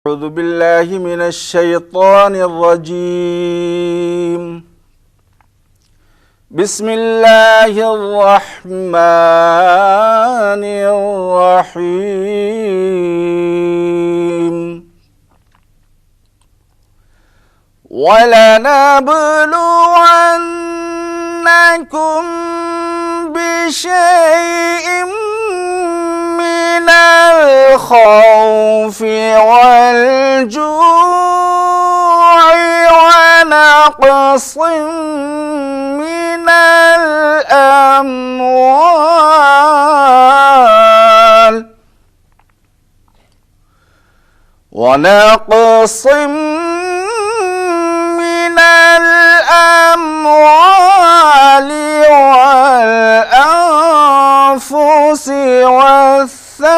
أعوذ بالله من الشيطان الرجيم. بسم الله الرحمن الرحيم. وَلَنَبْلُوَنَّكُمْ بِشَيْءٍ مِّنَ الْخَوْفِ وَالْجُوعِ وَنَقْصٍ مِّنَ الْأَمْوَالِ وَالْأَنفُسِ والثمرات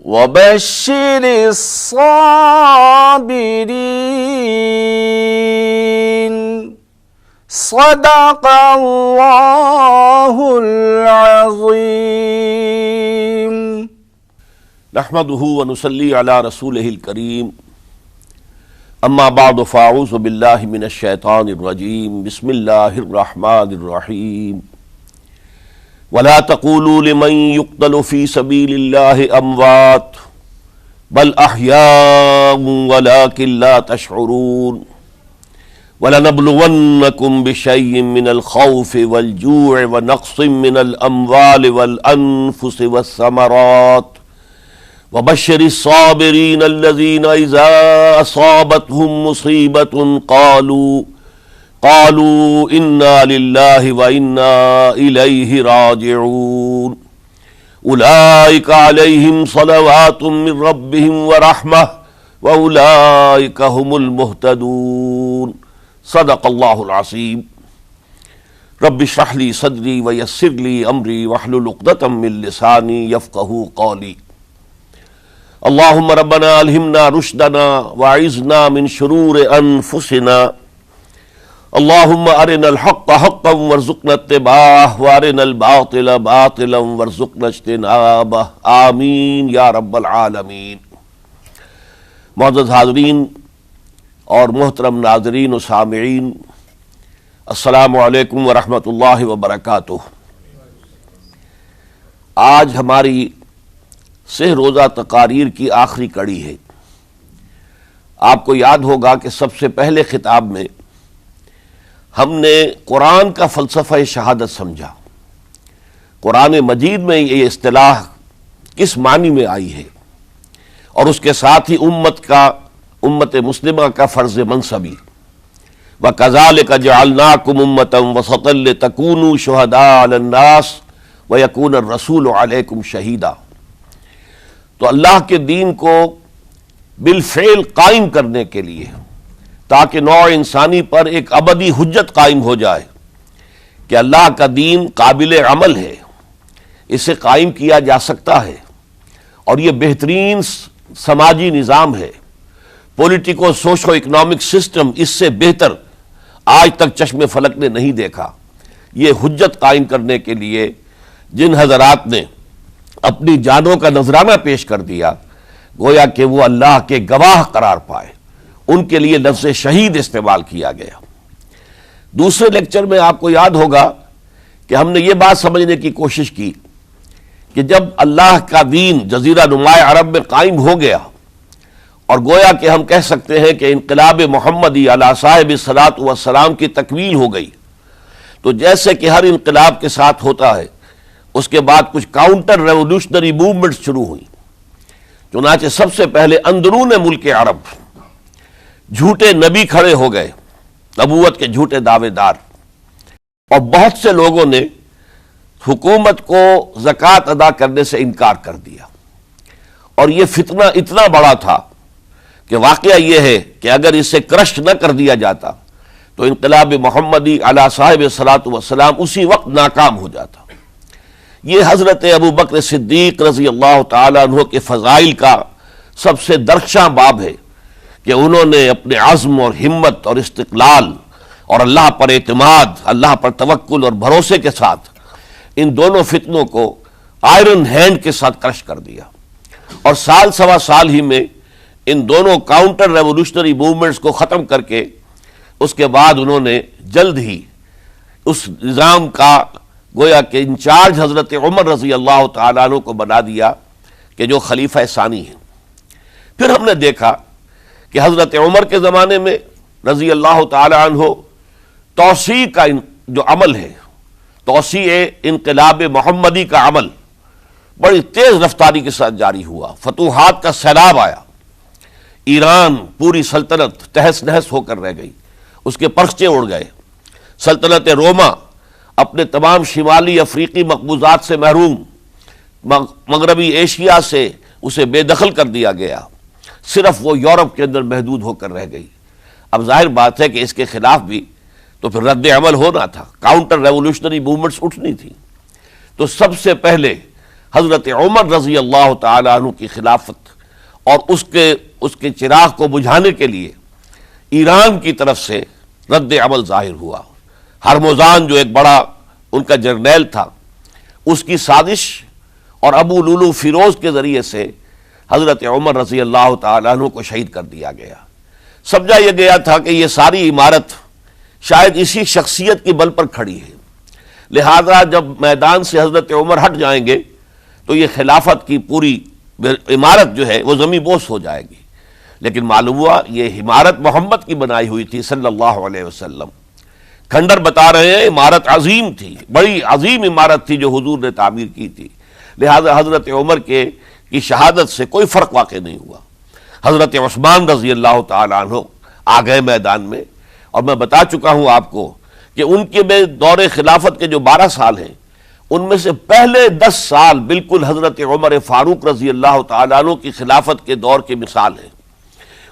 وبشر الصابرين. صدق الله العظيم. نحمده ونصلي على رسوله الكريم. اما بعد فاعوذ باللہ من الشیطان الرجیم. بسم اللہ الرحمن الرحیم. ولا تقولوا لمن يقتل في سبيل الله اموات بل احياء ولكن لا تشعرون. ولنبلونكم بشيء من الخوف والجوع ونقص من الاموال والانفس والثمرات وبشر الصابرين الذين إذا أصابتهم مصيبة قالوا إنا لله وإنا إليه راجعون. أولئك عليهم صلوات من ربهم ورحمة وأولئك هم المهتدون. صدق الله العظيم. رب اشرح لي صدري ويسر لي أمري واحلل عقدة من لساني يفقهوا قولي. اللهم ربنا الہمنا رشدنا واعذنا من شرور انفسنا. اللهم ارنا الحق حقا وارزقنا اتباعه وارنا الباطل باطلا وارزقنا اجتنابه. آمین یا رب العالمین. معزز حاضرین اور محترم ناظرین و سامعین، السلام علیکم ورحمۃ اللہ وبرکاتہ. آج ہماری سہ روزہ تقاریر کی آخری کڑی ہے. آپ کو یاد ہوگا کہ سب سے پہلے خطاب میں ہم نے قرآن کا فلسفہ شہادت سمجھا. قرآن مجید میں یہ اصطلاح کس معنی میں آئی ہے، اور اس کے ساتھ ہی امت مسلمہ کا فرض منصبی. وَكَذَلِكَ جَعَلْنَاكُمْ أُمَّةً وَسَطًا لِتَكُونُوا شُهَدَاءَ عَلَى النَّاسِ وَيَكُونَ الرَّسُولُ عَلَيْكُمْ شَهِيدًا. تو اللہ کے دین کو بالفعل قائم کرنے کے لیے، تاکہ نوع انسانی پر ایک ابدی حجت قائم ہو جائے کہ اللہ کا دین قابل عمل ہے، اسے قائم کیا جا سکتا ہے، اور یہ بہترین سماجی نظام ہے. پولیٹیکو سوشو اکنامک سسٹم اس سے بہتر آج تک چشم فلک نے نہیں دیکھا. یہ حجت قائم کرنے کے لیے جن حضرات نے اپنی جانوں کا نذرانہ پیش کر دیا، گویا کہ وہ اللہ کے گواہ قرار پائے، ان کے لیے لفظ شہید استعمال کیا گیا. دوسرے لیکچر میں آپ کو یاد ہوگا کہ ہم نے یہ بات سمجھنے کی کوشش کی کہ جب اللہ کا دین جزیرہ نماء عرب میں قائم ہو گیا، اور گویا کہ ہم کہہ سکتے ہیں کہ انقلاب محمدی علی صاحب الصلاۃ والسلام کی تکمیل ہو گئی، تو جیسے کہ ہر انقلاب کے ساتھ ہوتا ہے، اس کے بعد کچھ کاؤنٹر ریولوشنری موومنٹس شروع ہوئی. چنانچہ سب سے پہلے اندرون ملک عرب جھوٹے نبی کھڑے ہو گئے، نبوت کے جھوٹے دعوے دار، اور بہت سے لوگوں نے حکومت کو زکوٰۃ ادا کرنے سے انکار کر دیا. اور یہ فتنہ اتنا بڑا تھا کہ واقعہ یہ ہے کہ اگر اسے کرش نہ کر دیا جاتا تو انقلاب محمدی علی صاحب الصلاۃ والسلام اسی وقت ناکام ہو جاتا. یہ حضرت ابو بکر صدیق رضی اللہ تعالیٰ عنہ کے فضائل کا سب سے درخشاں باب ہے کہ انہوں نے اپنے عزم اور ہمت اور استقلال اور اللہ پر اعتماد، اللہ پر توکل اور بھروسے کے ساتھ ان دونوں فتنوں کو آئرن ہینڈ کے ساتھ کرش کر دیا، اور سال سوا سال ہی میں ان دونوں کاؤنٹر ریولوشنری موومنٹس کو ختم کر کے اس کے بعد انہوں نے جلد ہی اس نظام کا گویا کہ انچارج حضرت عمر رضی اللہ تعالیٰ عنہ کو بنا دیا کہ جو خلیفہ ثانی ہیں۔ پھر ہم نے دیکھا کہ حضرت عمر کے زمانے میں رضی اللہ تعالیٰ عنہ توسیع کا جو عمل ہے، توسیع انقلاب محمدی کا عمل بڑی تیز رفتاری کے ساتھ جاری ہوا، فتوحات کا سیلاب آیا، ایران پوری سلطنت تہس نہس ہو کر رہ گئی، اس کے پرچے اڑ گئے، سلطنت روما اپنے تمام شمالی افریقی مقبوضات سے محروم، مغربی ایشیا سے اسے بے دخل کر دیا گیا، صرف وہ یورپ کے اندر محدود ہو کر رہ گئی۔ اب ظاہر بات ہے کہ اس کے خلاف بھی تو پھر رد عمل ہونا تھا، کاؤنٹر ریولوشنری موومنٹس اٹھنی تھی۔ تو سب سے پہلے حضرت عمر رضی اللہ تعالی عنہ کی خلافت اور اس کے چراغ کو بجھانے کے لیے ایران کی طرف سے رد عمل ظاہر ہوا۔ ہرموزان جو ایک بڑا ان کا جرنیل تھا، اس کی سازش اور ابو لولو فیروز کے ذریعے سے حضرت عمر رضی اللہ تعالیٰ عنہ کو شہید کر دیا گیا۔ سمجھا یہ گیا تھا کہ یہ ساری عمارت شاید اسی شخصیت کی بل پر کھڑی ہے، لہذا جب میدان سے حضرت عمر ہٹ جائیں گے تو یہ خلافت کی پوری عمارت جو ہے وہ زمیں بوس ہو جائے گی۔ لیکن معلوم ہوا یہ عمارت محمد کی بنائی ہوئی تھی صلی اللہ علیہ وسلم۔ کھنڈر بتا رہے ہیں عمارت عظیم تھی، بڑی عظیم عمارت تھی جو حضور نے تعمیر کی تھی، لہذا حضرت عمر کی شہادت سے کوئی فرق واقع نہیں ہوا۔ حضرت عثمان رضی اللہ تعالیٰ عنہ آ گئے میدان میں، اور میں بتا چکا ہوں آپ کو کہ ان کے دور خلافت کے جو 12 سال ہیں ان میں سے پہلے 10 سال بالکل حضرت عمر فاروق رضی اللہ تعالیٰ عنہ کی خلافت کے دور کی مثال ہے۔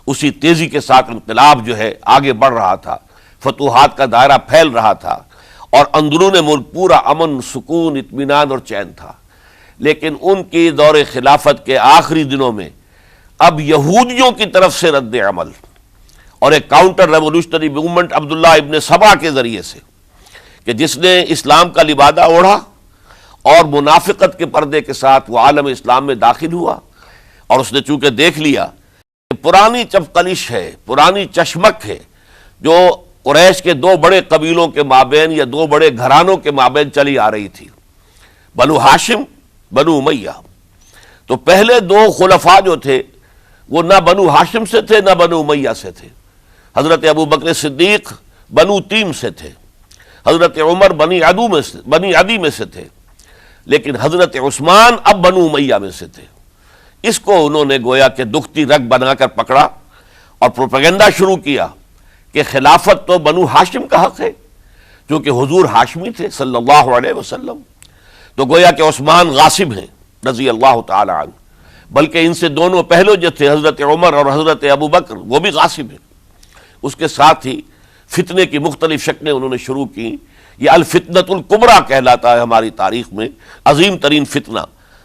اسی تیزی کے ساتھ انقلاب جو ہے آگے بڑھ رہا تھا، فتوحات کا دائرہ پھیل رہا تھا، اور اندرون ملک پورا امن، سکون، اطمینان اور چین تھا۔ لیکن ان کی دور خلافت کے آخری دنوں میں اب یہودیوں کی طرف سے رد عمل اور ایک کاؤنٹر ریولوشنری موومنٹ عبداللہ ابن سبا کے ذریعے سے، کہ جس نے اسلام کا لبادہ اوڑھا اور منافقت کے پردے کے ساتھ وہ عالم اسلام میں داخل ہوا، اور اس نے چونکہ دیکھ لیا کہ پرانی چپقلش ہے، پرانی چشمک ہے جو قریش کے 2 بڑے قبیلوں کے مابین یا 2 بڑے گھرانوں کے مابین چلی آ رہی تھی، بنو ہاشم، بنو امیہ۔ تو پہلے 2 خلفاء جو تھے وہ نہ بنو ہاشم سے تھے نہ بنو امیہ سے تھے۔ حضرت ابو بکر صدیق بنو تیم سے تھے، حضرت عمر بنی عدی میں سے تھے، لیکن حضرت عثمان اب بنو امیہ میں سے تھے۔ اس کو انہوں نے گویا کہ دکھتی رگ بنا کر پکڑا اور پروپیگنڈا شروع کیا کہ خلافت تو بنو ہاشم کا حق ہے، کیونکہ حضور ہاشمی تھے صلی اللہ علیہ وسلم، تو گویا کہ عثمان غاصب ہیں رضی اللہ تعالی عنہ، بلکہ ان سے دونوں پہلو جو تھے حضرت عمر اور حضرت ابو بکر وہ بھی غاصب ہیں۔ اس کے ساتھ ہی فتنے کی مختلف شکلیں انہوں نے شروع کی۔ یہ الفتنۃ الکبریٰ کہلاتا ہے ہماری تاریخ میں، عظیم ترین فتنہ،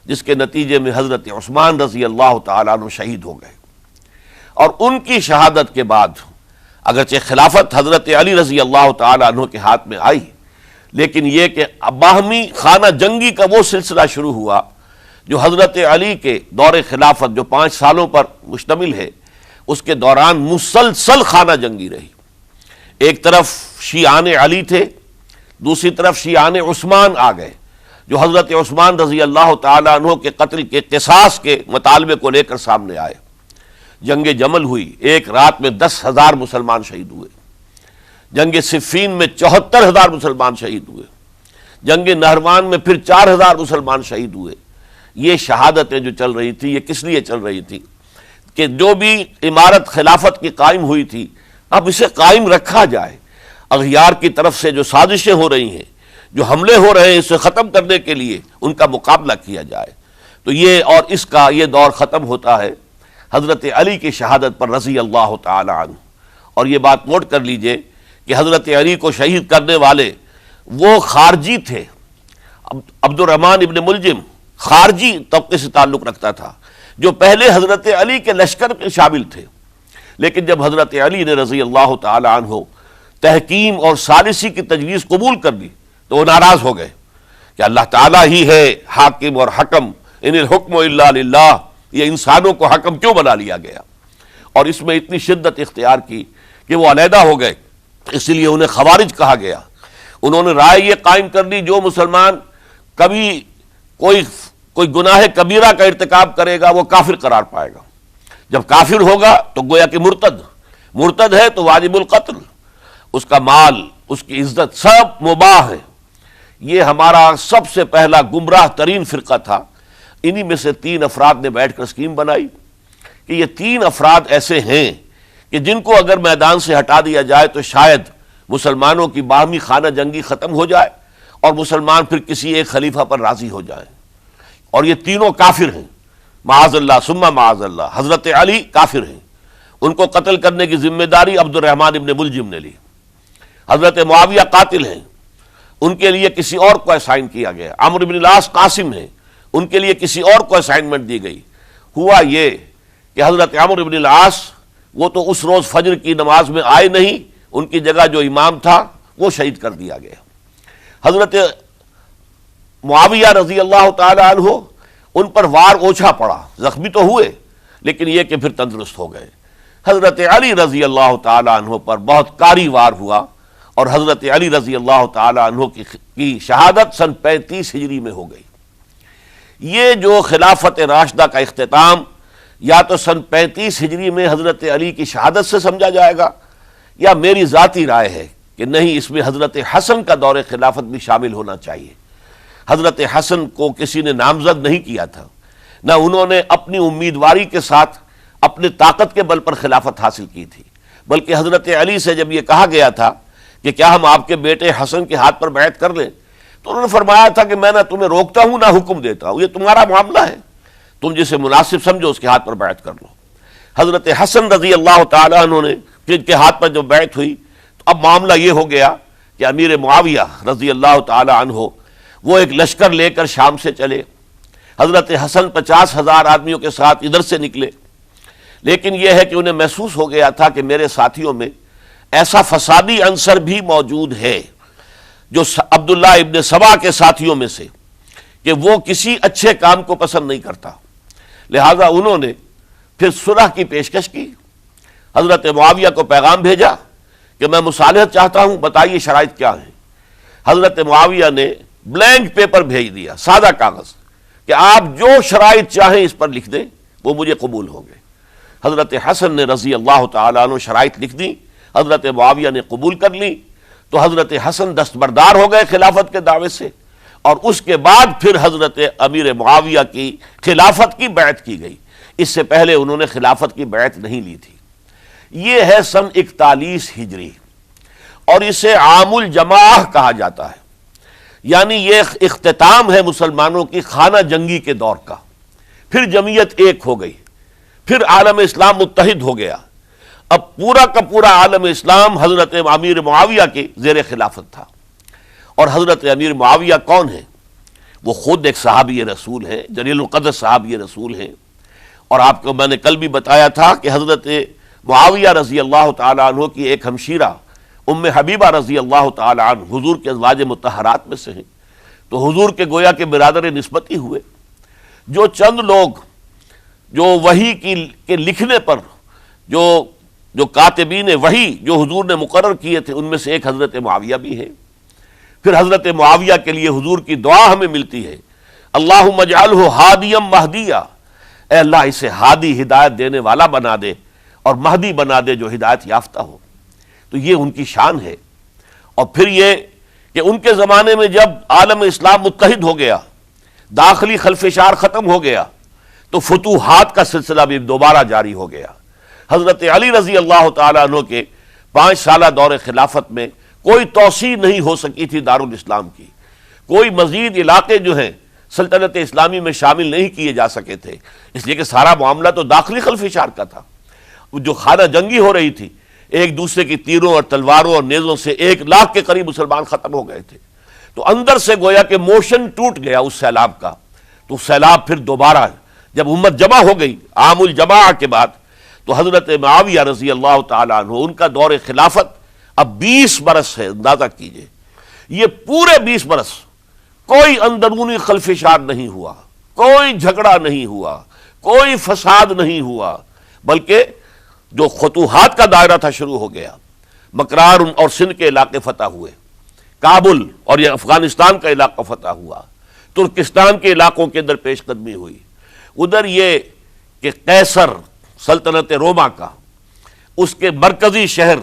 جس کے نتیجے میں حضرت عثمان رضی اللہ تعالیٰ عنہ شہید ہو گئے۔ اور ان کی شہادت کے بعد اگرچہ خلافت حضرت علی رضی اللہ تعالیٰ عنہ کے ہاتھ میں آئی، لیکن یہ کہ باہمی خانہ جنگی کا وہ سلسلہ شروع ہوا جو حضرت علی کے دور خلافت جو 5 سالوں پر مشتمل ہے، اس کے دوران مسلسل خانہ جنگی رہی۔ ایک طرف شیعان علی تھے، دوسری طرف شیعان عثمان آ گئے، جو حضرت عثمان رضی اللہ تعالیٰ عنہ کے قتل کے قصاص کے مطالبے کو لے کر سامنے آئے۔ جنگ جمل ہوئی، ایک رات میں 10,000 مسلمان شہید ہوئے۔ جنگ صفین میں 74,000 مسلمان شہید ہوئے۔ جنگ نہروان میں پھر 4,000 مسلمان شہید ہوئے۔ یہ شہادتیں جو چل رہی تھی یہ کس لیے چل رہی تھی کہ جو بھی عمارت خلافت کی قائم ہوئی تھی اب اسے قائم رکھا جائے، اغیار کی طرف سے جو سازشیں ہو رہی ہیں، جو حملے ہو رہے ہیں، اسے ختم کرنے کے لیے ان کا مقابلہ کیا جائے۔ تو یہ اور اس کا یہ دور ختم ہوتا ہے حضرت علی کی شہادت پر رضی اللہ تعالی عنہ۔ اور یہ بات نوٹ کر لیجئے کہ حضرت علی کو شہید کرنے والے وہ خارجی تھے۔ عبد الرحمن ابن ملجم خارجی طبقے سے تعلق رکھتا تھا، جو پہلے حضرت علی کے لشکر کے شامل تھے، لیکن جب حضرت علی نے رضی اللہ تعالی عنہ تحکیم اور ثالثی کی تجویز قبول کر لی تو وہ ناراض ہو گئے کہ اللہ تعالیٰ ہی ہے حاکم اور حکم، ان الحکم الا للہ، یہ انسانوں کو حکم کیوں بنا لیا گیا؟ اور اس میں اتنی شدت اختیار کی کہ وہ علیحدہ ہو گئے، اس لیے انہیں خوارج کہا گیا۔ انہوں نے رائے یہ قائم کر دی جو مسلمان کبھی کوئی گناہ کبیرہ کا ارتکاب کرے گا وہ کافر قرار پائے گا، جب کافر ہوگا تو گویا کہ مرتد ہے تو واجب القتل، اس کا مال، اس کی عزت سب مباح ہے۔ یہ ہمارا سب سے پہلا گمراہ ترین فرقہ تھا۔ انہی میں سے 3 افراد نے بیٹھ کر اسکیم بنائی کہ یہ 3 افراد ایسے ہیں کہ جن کو اگر میدان سے ہٹا دیا جائے تو شاید مسلمانوں کی باہمی خانہ جنگی ختم ہو جائے اور مسلمان پھر کسی ایک خلیفہ پر راضی ہو جائیں، اور یہ تینوں کافر ہیں، معاذ اللہ ثم معاذ اللہ۔ حضرت علی کافر ہیں، ان کو قتل کرنے کی ذمہ داری عبد الرحمن ابن ملجم نے لی۔ حضرت معاویہ قاتل ہیں، ان کے لیے کسی اور کو اسائن کیا گیا۔ عمرو بن العاص قاسم ہیں، ان کے لیے کسی اور کو اسائنمنٹ دی گئی۔ ہوا یہ کہ حضرت عمرو بن العاص وہ تو اس روز فجر کی نماز میں آئے نہیں، ان کی جگہ جو امام تھا وہ شہید کر دیا گیا۔ حضرت معاویہ رضی اللہ تعالی عنہ ان پر وار اوچھا پڑا، زخمی تو ہوئے لیکن یہ کہ پھر تندرست ہو گئے۔ حضرت علی رضی اللہ تعالی عنہ پر بہت کاری وار ہوا، اور حضرت علی رضی اللہ تعالی عنہ کی شہادت سن 35 ہجری میں ہو گئی۔ یہ جو خلافت راشدہ کا اختتام یا تو سن 35 ہجری میں حضرت علی کی شہادت سے سمجھا جائے گا، یا میری ذاتی رائے ہے کہ نہیں، اس میں حضرت حسن کا دور خلافت بھی شامل ہونا چاہیے۔ حضرت حسن کو کسی نے نامزد نہیں کیا تھا، نہ انہوں نے اپنی امیدواری کے ساتھ اپنے طاقت کے بل پر خلافت حاصل کی تھی، بلکہ حضرت علی سے جب یہ کہا گیا تھا کہ کیا ہم آپ کے بیٹے حسن کے ہاتھ پر بیعت کر لیں، تو انہوں نے فرمایا تھا کہ میں نہ تمہیں روکتا ہوں نہ حکم دیتا ہوں، یہ تمہارا معاملہ ہے، تم جسے مناسب سمجھو اس کے ہاتھ پر بیعت کر لو۔ حضرت حسن رضی اللہ تعالیٰ عنہ نے جن کے ہاتھ پر جو بیعت ہوئی، تو اب معاملہ یہ ہو گیا کہ امیر معاویہ رضی اللہ تعالی عنہ وہ ایک لشکر لے کر شام سے چلے۔ حضرت حسن 50,000 آدمیوں کے ساتھ ادھر سے نکلے، لیکن یہ ہے کہ انہیں محسوس ہو گیا تھا کہ میرے ساتھیوں میں ایسا فسادی عنصر بھی موجود ہے جو عبداللہ ابن سبا کے ساتھیوں میں سے، کہ وہ کسی اچھے کام کو پسند نہیں کرتا، لہذا انہوں نے پھر صلح کی پیشکش کی۔ حضرت معاویہ کو پیغام بھیجا کہ میں مصالحت چاہتا ہوں، بتائیے شرائط کیا ہیں۔ حضرت معاویہ نے بلینک پیپر بھیج دیا، سادہ کاغذ، کہ آپ جو شرائط چاہیں اس پر لکھ دیں، وہ مجھے قبول ہوں گے۔ حضرت حسن نے رضی اللہ تعالیٰ عنہ شرائط لکھ دی، حضرت معاویہ نے قبول کر لی، تو حضرت حسن دستبردار ہو گئے خلافت کے دعوے سے، اور اس کے بعد پھر حضرت امیر معاویہ کی خلافت کی بیعت کی گئی۔ اس سے پہلے انہوں نے خلافت کی بیعت نہیں لی تھی۔ یہ ہے سن 41 ہجری، اور اسے عام الجماع کہا جاتا ہے، یعنی یہ اختتام ہے مسلمانوں کی خانہ جنگی کے دور کا۔ پھر جمعیت ایک ہو گئی، پھر عالم اسلام متحد ہو گیا۔ اب پورا کا پورا عالم اسلام حضرت امیر معاویہ کے زیر خلافت تھا۔ اور حضرت امیر معاویہ کون ہیں؟ وہ خود ایک صحابی رسول ہیں، جلیل القدر صحابی رسول ہیں، اور آپ کو میں نے کل بھی بتایا تھا کہ حضرت معاویہ رضی اللہ تعالی عنہ کی ایک ہمشیرہ ام حبیبہ رضی اللہ تعالی عنہ حضور کے ازواج مطہرات میں سے ہیں، تو حضور کے گویا کے برادر نسبتی ہوئے۔ جو چند لوگ جو وحی کے لکھنے پر جو کاتبین وحی جو حضور نے مقرر کیے تھے، ان میں سے ایک حضرت معاویہ بھی ہے۔ پھر حضرت معاویہ کے لیے حضور کی دعا ہمیں ملتی ہے، اللہم اجعلہ ہادیا مہدیا، اے اللہ اسے ہادی ہدایت دینے والا بنا دے اور مہدی بنا دے جو ہدایت یافتہ ہو۔ تو یہ ان کی شان ہے۔ اور پھر یہ کہ ان کے زمانے میں جب عالم اسلام متحد ہو گیا، داخلی خلفشار ختم ہو گیا، تو فتوحات کا سلسلہ بھی دوبارہ جاری ہو گیا۔ حضرت علی رضی اللہ تعالیٰ عنہ کے 5 سالہ دور خلافت میں کوئی توسیع نہیں ہو سکی تھی دارالاسلام کی، کوئی مزید علاقے جو ہیں سلطنت اسلامی میں شامل نہیں کیے جا سکے تھے، اس لیے کہ سارا معاملہ تو داخلی خلفشار کا تھا۔ جو خانہ جنگی ہو رہی تھی، ایک دوسرے کی تیروں اور تلواروں اور نیزوں سے 1 لاکھ کے قریب مسلمان ختم ہو گئے تھے، تو اندر سے گویا کہ موشن ٹوٹ گیا اس سیلاب کا۔ تو سیلاب پھر دوبارہ جب امت جمع ہو گئی عام الجماع کے بعد، تو حضرت معاویہ رضی اللہ تعالیٰ عنہ ان کا دور خلافت اب 20 برس ہے، اندازہ کیجئے، یہ پورے 20 برس کوئی اندرونی خلفشار نہیں ہوا، کوئی جھگڑا نہیں ہوا، کوئی فساد نہیں ہوا، بلکہ جو فتوحات کا دائرہ تھا شروع ہو گیا۔ مکرار اور سندھ کے علاقے فتح ہوئے، کابل اور یہ افغانستان کا علاقہ فتح ہوا، ترکستان کے علاقوں کے اندر پیش قدمی ہوئی، ادھر یہ کہ قیصر سلطنت روما کا اس کے مرکزی شہر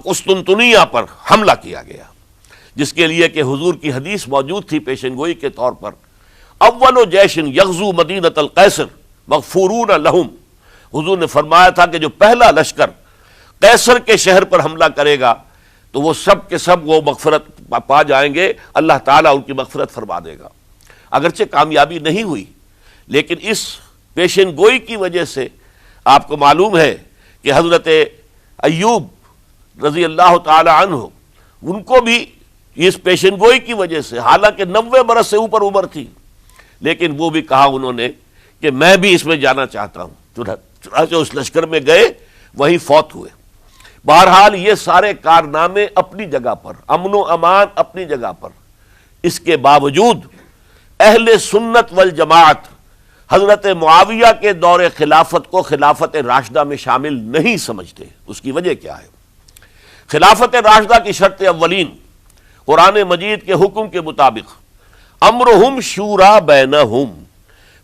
قسطنطنیہ پر حملہ کیا گیا، جس کے لیے کہ حضور کی حدیث موجود تھی پیشن گوئی کے طور پر، اول جیش یغزو مدینۃ القیصر مغفورون لہم، حضور نے فرمایا تھا کہ جو پہلا لشکر قیصر کے شہر پر حملہ کرے گا تو وہ سب کے سب وہ مغفرت پا جائیں گے، اللہ تعالیٰ ان کی مغفرت فرما دے گا۔ اگرچہ کامیابی نہیں ہوئی، لیکن اس پیشن گوئی کی وجہ سے آپ کو معلوم ہے کہ حضرت ایوب رضی اللہ تعالی عنہ، ان کو بھی اس پیشن گوئی کی وجہ سے، حالانکہ 90 برس سے اوپر عمر تھی، لیکن وہ بھی کہا انہوں نے کہ میں بھی اس میں جانا چاہتا ہوں، چنانچہ اس لشکر میں گئے، وہی فوت ہوئے۔ بہرحال یہ سارے کارنامے اپنی جگہ پر، امن و امان اپنی جگہ پر، اس کے باوجود اہل سنت والجماعت حضرت معاویہ کے دور خلافت کو خلافت راشدہ میں شامل نہیں سمجھتے۔ اس کی وجہ کیا ہے؟ خلافت راشدہ کی شرط اولین قرآن مجید کے حکم کے مطابق امرہم شورا بینہم،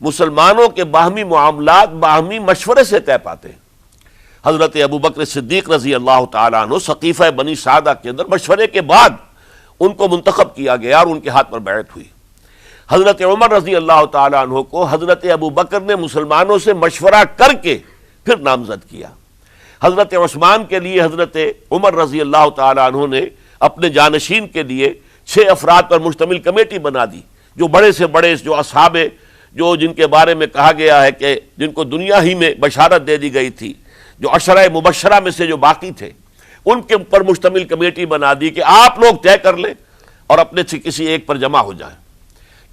مسلمانوں کے باہمی معاملات باہمی مشورے سے طے پاتے ہیں۔ حضرت ابوبکر صدیق رضی اللہ تعالیٰ عنہ سقیفہ بنی سعدہ کے اندر مشورے کے بعد ان کو منتخب کیا گیا اور ان کے ہاتھ پر بیعت ہوئی۔ حضرت عمر رضی اللہ تعالیٰ عنہ کو حضرت ابوبکر نے مسلمانوں سے مشورہ کر کے پھر نامزد کیا۔ حضرت عثمان کے لیے حضرت عمر رضی اللہ تعالیٰ عنہ نے اپنے جانشین کے لیے 6 افراد پر مشتمل کمیٹی بنا دی، جو بڑے سے بڑے جو اصحاب جو جن کے بارے میں کہا گیا ہے کہ جن کو دنیا ہی میں بشارت دے دی گئی تھی، جو عشرہ مبشرہ میں سے جو باقی تھے، ان کے اوپر مشتمل کمیٹی بنا دی کہ آپ لوگ طے کر لیں اور اپنے سے کسی ایک پر جمع ہو جائیں۔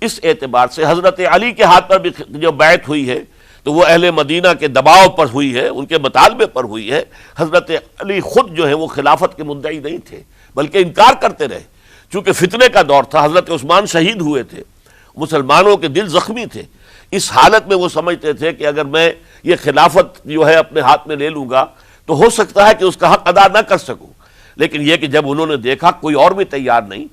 اس اعتبار سے حضرت علی کے ہاتھ پر بھی جو بیعت ہوئی ہے تو وہ اہل مدینہ کے دباؤ پر ہوئی ہے، ان کے مطالبے پر ہوئی ہے۔ حضرت علی خود جو ہے وہ خلافت کے مدعی نہیں تھے، بلکہ انکار کرتے رہے، چونکہ فتنے کا دور تھا، حضرت عثمان شہید ہوئے تھے، مسلمانوں کے دل زخمی تھے۔ اس حالت میں وہ سمجھتے تھے کہ اگر میں یہ خلافت جو ہے اپنے ہاتھ میں لے لوں گا تو ہو سکتا ہے کہ اس کا حق ادا نہ کر سکوں، لیکن یہ کہ جب انہوں نے دیکھا کوئی اور بھی تیار نہیں،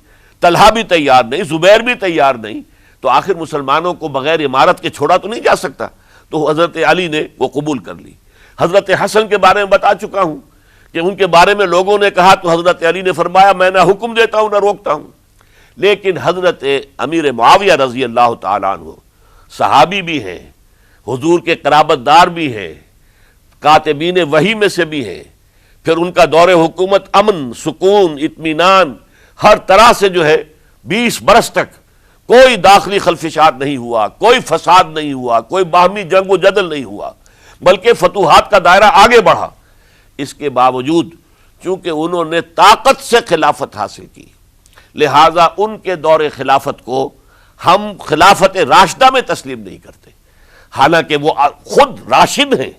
طلحہ بھی تیار نہیں، زبیر بھی تیار نہیں، تو آخر مسلمانوں کو بغیر امارت کے چھوڑا تو نہیں جا سکتا، تو حضرت علی نے وہ قبول کر لی۔ حضرت حسن کے بارے میں بتا چکا ہوں کہ ان کے بارے میں لوگوں نے کہا تو حضرت علی نے فرمایا میں نہ حکم دیتا ہوں نہ روکتا ہوں، لیکن حضرت امیر معاویہ رضی اللہ تعالیٰ عنہ صحابی بھی ہیں، حضور کے قرابت دار بھی ہیں، کاتبین وحی میں سے بھی ہیں، پھر ان کا دور حکومت امن، سکون، اطمینان ہر طرح سے جو ہے 20 برس تک کوئی داخلی خلفشات نہیں ہوا، کوئی فساد نہیں ہوا، کوئی باہمی جنگ و جدل نہیں ہوا، بلکہ فتوحات کا دائرہ آگے بڑھا۔ اس کے باوجود چونکہ انہوں نے طاقت سے خلافت حاصل کی، لہذا ان کے دور خلافت کو ہم خلافت راشدہ میں تسلیم نہیں کرتے، حالانکہ وہ خود راشد ہیں،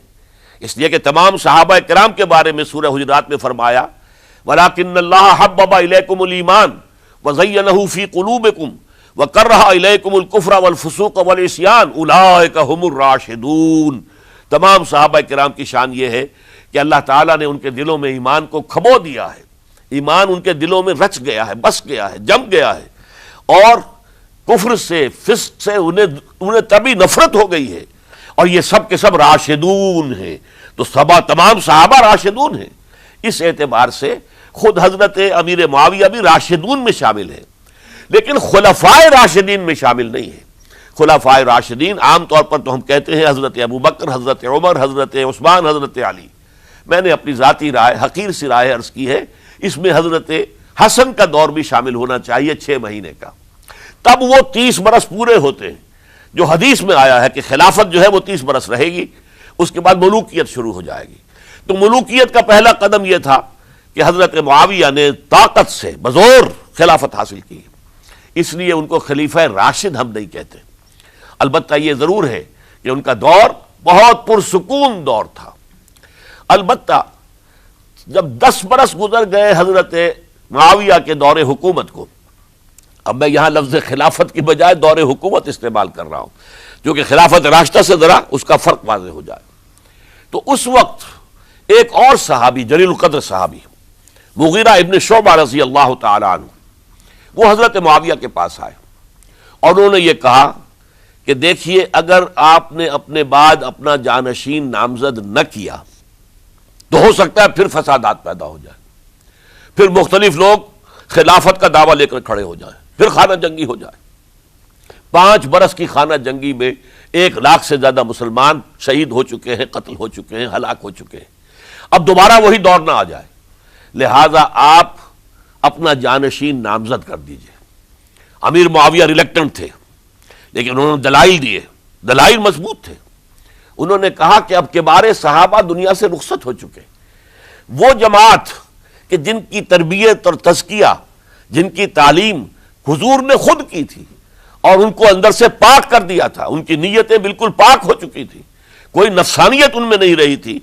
اس لیے کہ تمام صحابہ کرام کے بارے میں سورہ حجرات میں فرمایا وَلَكِنَّ اللَّهَ حَبَّبَ إِلَيْكُمُ الْإِيمَانَ وَزَيَّنَهُ فِي قُلُوبِكُمْ وَكَرَّهَ إِلَيْكُمُ الْكُفْرَ وَالْفُسُوقَ وَالْعِصْيَانَ أُولَٰئِكَ هُمُ الرَّاشِدُونَ۔ تمام صحابہ کرام کی شان یہ ہے کہ اللہ تعالیٰ نے ان کے دلوں میں ایمان کو کھبو دیا ہے، ایمان ان کے دلوں میں رچ گیا ہے، بس گیا ہے، جم گیا ہے، اور کفر سے، فسق سے انہیں تبھی نفرت ہو گئی ہے، اور یہ سب کے سب راشدون ہیں، تو تمام صحابہ راشدون ہیں۔ اس اعتبار سے خود حضرت امیر معاویہ بھی راشدون میں شامل ہیں، لیکن خلفائے راشدین میں شامل نہیں ہیں۔ خلفائے راشدین عام طور پر تو ہم کہتے ہیں حضرت ابوبکر، حضرت عمر، حضرت عثمان، حضرت علی۔ میں نے اپنی ذاتی رائے، حقیر سی رائے عرض کی ہے، اس میں حضرت حسن کا دور بھی شامل ہونا چاہیے 6 مہینے کا، تب وہ 30 برس پورے ہوتے ہیں، جو حدیث میں آیا ہے کہ خلافت جو ہے وہ 30 برس رہے گی، اس کے بعد ملوکیت شروع ہو جائے گی۔ تو ملوکیت کا پہلا قدم یہ تھا کہ حضرت معاویہ نے طاقت سے بزور خلافت حاصل کی، اس لیے ان کو خلیفہ راشد ہم نہیں کہتے۔ البتہ یہ ضرور ہے کہ ان کا دور بہت پرسکون دور تھا۔ البتہ جب 10 برس گزر گئے حضرت معاویہ کے دور حکومت کو، اب میں یہاں لفظ خلافت کی بجائے دور حکومت استعمال کر رہا ہوں، جو کہ خلافت راشدہ سے ذرا اس کا فرق واضح ہو جائے۔ تو اس وقت ایک اور صحابی، جلیل القدر صحابی مغیرہ ابن شعبہ رضی اللہ تعالی عنہ، وہ حضرت معاویہ کے پاس آئے اور انہوں نے یہ کہا کہ دیکھیے، اگر آپ نے اپنے بعد اپنا جانشین نامزد نہ کیا تو ہو سکتا ہے پھر فسادات پیدا ہو جائے، پھر مختلف لوگ خلافت کا دعویٰ لے کر کھڑے ہو جائیں، پھر خانہ جنگی ہو جائے۔ 5 برس کی خانہ جنگی میں 1 لاکھ سے زیادہ مسلمان شہید ہو چکے ہیں، قتل ہو چکے ہیں، ہلاک ہو چکے ہیں۔ اب دوبارہ وہی دور نہ آ جائے، لہذا آپ اپنا جانشین نامزد کر دیجئے۔ امیر معاویہ ریلیکٹنٹ تھے، لیکن انہوں نے دلائل دیے، دلائل مضبوط تھے۔ انہوں نے کہا کہ اب کبار صحابہ دنیا سے رخصت ہو چکے، وہ جماعت کہ جن کی تربیت اور تزکیہ، جن کی تعلیم حضور نے خود کی تھی اور ان کو اندر سے پاک کر دیا تھا، ان کی نیتیں بالکل پاک ہو چکی تھی، کوئی نفسانیت ان میں نہیں رہی تھی،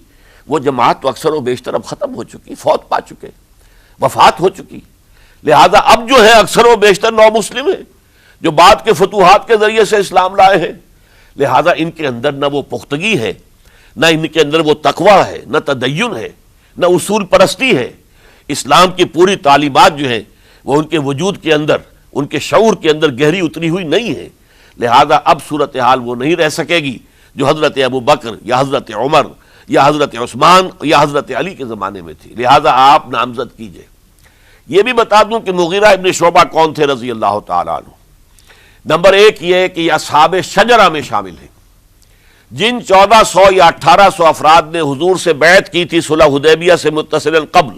وہ جماعت تو اکثر و بیشتر اب ختم ہو چکی، فوت پا چکے، وفات ہو چکی۔ لہذا اب جو ہے اکثر و بیشتر نو مسلم ہیں جو بعد کے فتوحات کے ذریعے سے اسلام لائے ہیں، لہذا ان کے اندر نہ وہ پختگی ہے، نہ ان کے اندر وہ تقوی ہے، نہ تدین ہے، نہ اصول پرستی ہے۔ اسلام کی پوری تعلیمات جو ہیں وہ ان کے وجود کے اندر، ان کے شعور کے اندر گہری اتری ہوئی نہیں ہے۔ لہذا اب صورتحال وہ نہیں رہ سکے گی جو حضرت ابو بکر یا حضرت عمر یا حضرت عثمان یا حضرت علی کے زمانے میں تھی، لہذا آپ نامزد کیجئے۔ یہ بھی بتا دوں کہ مغیرہ ابن شعبہ کون تھے رضی اللہ تعالیٰ عنہ۔ نمبر 1 یہ کہ یہ اصحاب شجرہ میں شامل ہیں، جن 1400 یا 1800 افراد نے حضور سے بیعت کی تھی صلح حدیبیہ سے متصلاً قبل،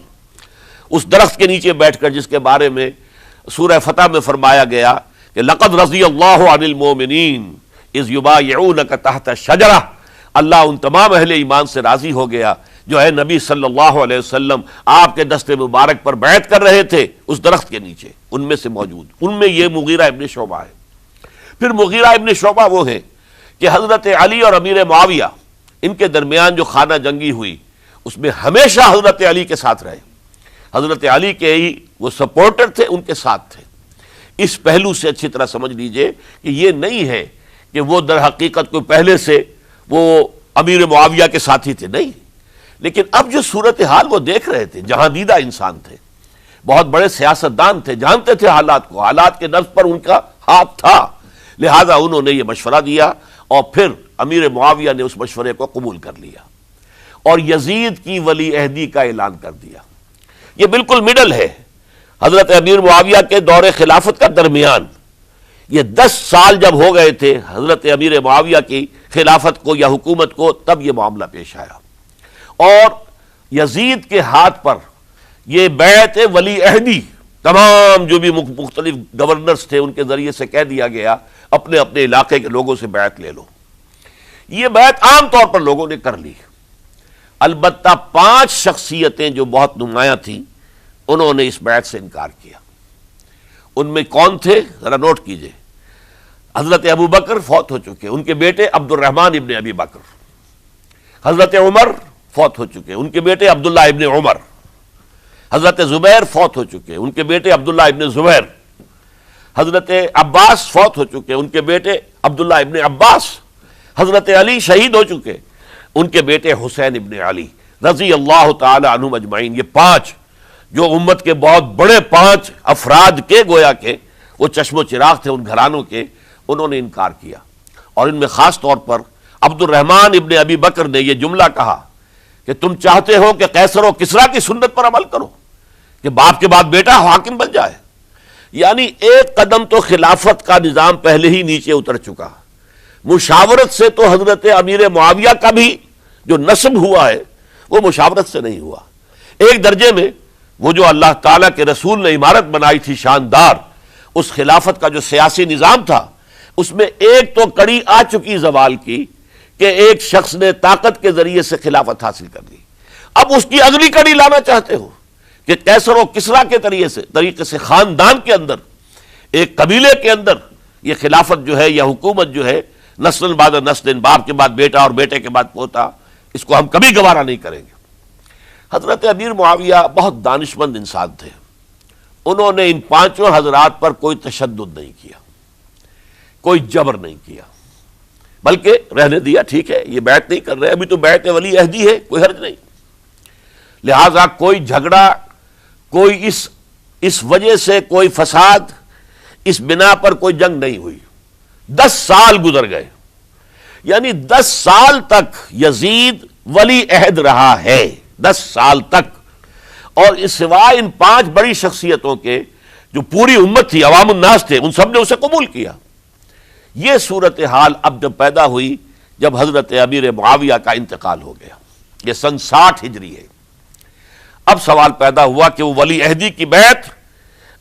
اس درخت کے نیچے بیٹھ کر جس کے بارے میں سورہ فتح میں فرمایا گیا کہ لقد رضی اللہ عن المؤمنین اذ یبایعونک تحت الشجرہ، اللہ ان تمام اہل ایمان سے راضی ہو گیا جو ہے نبی صلی اللہ علیہ وسلم آپ کے دست مبارک پر بیعت کر رہے تھے اس درخت کے نیچے، ان میں سے موجود، ان میں یہ مغیرہ ابن شعبہ ہے۔ پھر مغیرہ ابن شعبہ وہ ہیں کہ حضرت علی اور امیر معاویہ ان کے درمیان جو خانہ جنگی ہوئی اس میں ہمیشہ حضرت علی کے ساتھ رہے، حضرت علی کے ہی وہ سپورٹر تھے، ان کے ساتھ تھے۔ اس پہلو سے اچھی طرح سمجھ لیجئے کہ یہ نہیں ہے کہ وہ در حقیقت کوئی پہلے سے وہ امیر معاویہ کے ساتھی تھے، نہیں، لیکن اب جو صورتحال وہ دیکھ رہے تھے، جہاں دیدہ انسان تھے، بہت بڑے سیاستدان تھے، جانتے تھے حالات کو، حالات کے نبض پر ان کا ہاتھ تھا، لہذا انہوں نے یہ مشورہ دیا اور پھر امیر معاویہ نے اس مشورے کو قبول کر لیا اور یزید کی ولی عہدی کا اعلان کر دیا۔ یہ بالکل مڈل ہے حضرت امیر معاویہ کے دور خلافت کا درمیان، یہ 10 سال جب ہو گئے تھے حضرت امیر معاویہ کی خلافت کو یا حکومت کو، تب یہ معاملہ پیش آیا اور یزید کے ہاتھ پر یہ بیعت ولی عہدی تمام جو بھی مختلف گورنرز تھے ان کے ذریعے سے کہہ دیا گیا اپنے اپنے علاقے کے لوگوں سے بیعت لے لو۔ یہ بیعت عام طور پر لوگوں نے کر لی، البتہ 5 شخصیتیں جو بہت نمایاں تھیں انہوں نے اس بیعت سے انکار کیا۔ ان میں کون تھے ذرا نوٹ کیجئے۔ حضرت ابو بکر فوت ہو چکے، ان کے بیٹے عبد الرحمن ابن ابی بکر۔ حضرت عمر فوت ہو چکے، ان کے بیٹے عبداللہ ابن عمر۔ حضرت زبیر فوت ہو چکے، ان کے بیٹے عبداللہ ابن زبیر۔ حضرت عباس فوت ہو چکے، ان کے بیٹے عبداللہ ابن عباس۔ حضرت علی شہید ہو چکے، ان کے بیٹے حسین ابن علی رضی اللہ تعالی عنہم اجمعین۔ یہ 5 جو امت کے بہت بڑے 5 افراد کے گویا کے وہ چشم و چراغ تھے ان گھرانوں کے، انہوں نے انکار کیا۔ اور ان میں خاص طور پر عبد الرحمن ابن ابی بکر نے یہ جملہ کہا کہ تم چاہتے ہو کہ قیصر و کسریٰ کی سنت پر عمل کرو کہ باپ کے بعد بیٹا حاکم بن جائے، یعنی ایک قدم تو خلافت کا نظام پہلے ہی نیچے اتر چکا۔ مشاورت سے تو حضرت امیر معاویہ کا بھی جو نسب ہوا ہے وہ مشاورت سے نہیں ہوا۔ ایک درجے میں وہ جو اللہ تعالیٰ کے رسول نے عمارت بنائی تھی شاندار، اس خلافت کا جو سیاسی نظام تھا اس میں ایک تو کڑی آ چکی زوال کی کہ ایک شخص نے طاقت کے ذریعے سے خلافت حاصل کر لی۔ اب اس کی اگلی کڑی لانا چاہتے ہو کہ قیصر و کسریٰ کے طریقے سے خاندان کے اندر، ایک قبیلے کے اندر یہ خلافت جو ہے یا حکومت جو ہے نسل بعد نسل، باپ کے بعد بیٹا اور بیٹے کے بعد پوتا، اس کو ہم کبھی گوارا نہیں کریں گے۔ حضرت امیر معاویہ بہت دانشمند انسان تھے، انہوں نے ان پانچوں حضرات پر کوئی تشدد نہیں کیا، کوئی جبر نہیں کیا، بلکہ رہنے دیا، ٹھیک ہے یہ بیعت نہیں کر رہے، ابھی تو بیعت ولی عہدی ہے، کوئی حرج نہیں۔ لہذا کوئی جھگڑا، کوئی اس وجہ سے کوئی فساد، اس بنا پر کوئی جنگ نہیں ہوئی۔ 10 سال گزر گئے، یعنی 10 سال تک یزید ولی عہد رہا ہے، 10 سال تک، اور اس سوائے ان 5 بڑی شخصیتوں کے جو پوری امت تھی، عوام الناس تھے، ان سب نے اسے قبول کیا۔ یہ صورتحال اب جب پیدا ہوئی جب حضرت امیر معاویہ کا انتقال ہو گیا، یہ سن 60 ہجری ہے، اب سوال پیدا ہوا کہ وہ ولی عہدی کی بیعت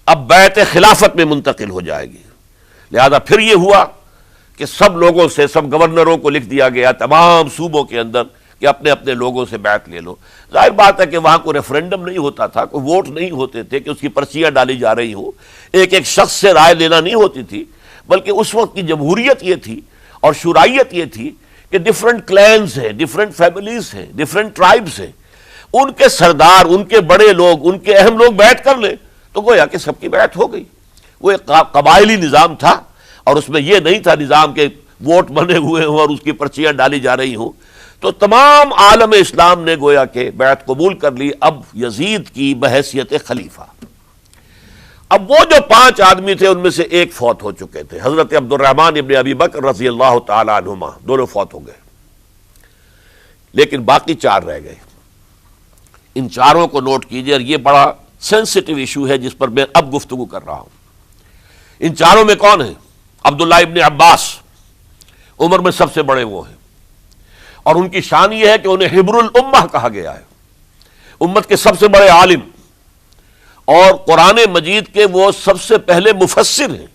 اب بیعت خلافت میں منتقل ہو جائے گی۔ لہذا پھر یہ ہوا کہ سب لوگوں سے، سب گورنروں کو لکھ دیا گیا تمام صوبوں کے اندر کہ اپنے اپنے لوگوں سے بیعت لے لو۔ ظاہر بات ہے کہ وہاں کوئی ریفرنڈم نہیں ہوتا تھا، کوئی ووٹ نہیں ہوتے تھے کہ اس کی پرچیاں ڈالی جا رہی ہوں، ایک ایک شخص سے رائے لینا نہیں ہوتی تھی، بلکہ اس وقت کی جمہوریت یہ تھی اور شورائیت یہ تھی کہ ڈفرنٹ کلینز ہیں، ڈفرنٹ فیملیز ہیں، ڈفرنٹ ٹرائبز ہیں، ان کے سردار، ان کے بڑے لوگ، ان کے اہم لوگ بیعت کر لیں تو گویا کہ سب کی بیعت ہو گئی۔ وہ ایک قبائلی نظام تھا، اور اس میں یہ نہیں تھا نظام کے ووٹ بنے ہوئے ہوں اور اس کی پرچیاں ڈالی جا رہی ہوں۔ تو تمام عالم اسلام نے گویا کہ بیعت قبول کر لی اب یزید کی بحیثیت خلیفہ۔ اب وہ جو 5 آدمی تھے ان میں سے ایک فوت ہو چکے تھے، حضرت عبد الرحمن ابن ابی بکر رضی اللہ تعالی عنہما، دونوں فوت ہو گئے، لیکن باقی 4 رہ گئے۔ ان 4 کو نوٹ کیجئے، اور یہ بڑا سینسٹیو ایشو ہے جس پر میں اب گفتگو کر رہا ہوں۔ ان 4 میں کون ہیں؟ عبداللہ ابن عباس، عمر میں سب سے بڑے وہ ہیں، اور ان کی شان یہ ہے کہ انہیں حبر الامہ کہا گیا ہے، امت کے سب سے بڑے عالم، اور قرآن مجید کے وہ سب سے پہلے مفسر ہیں۔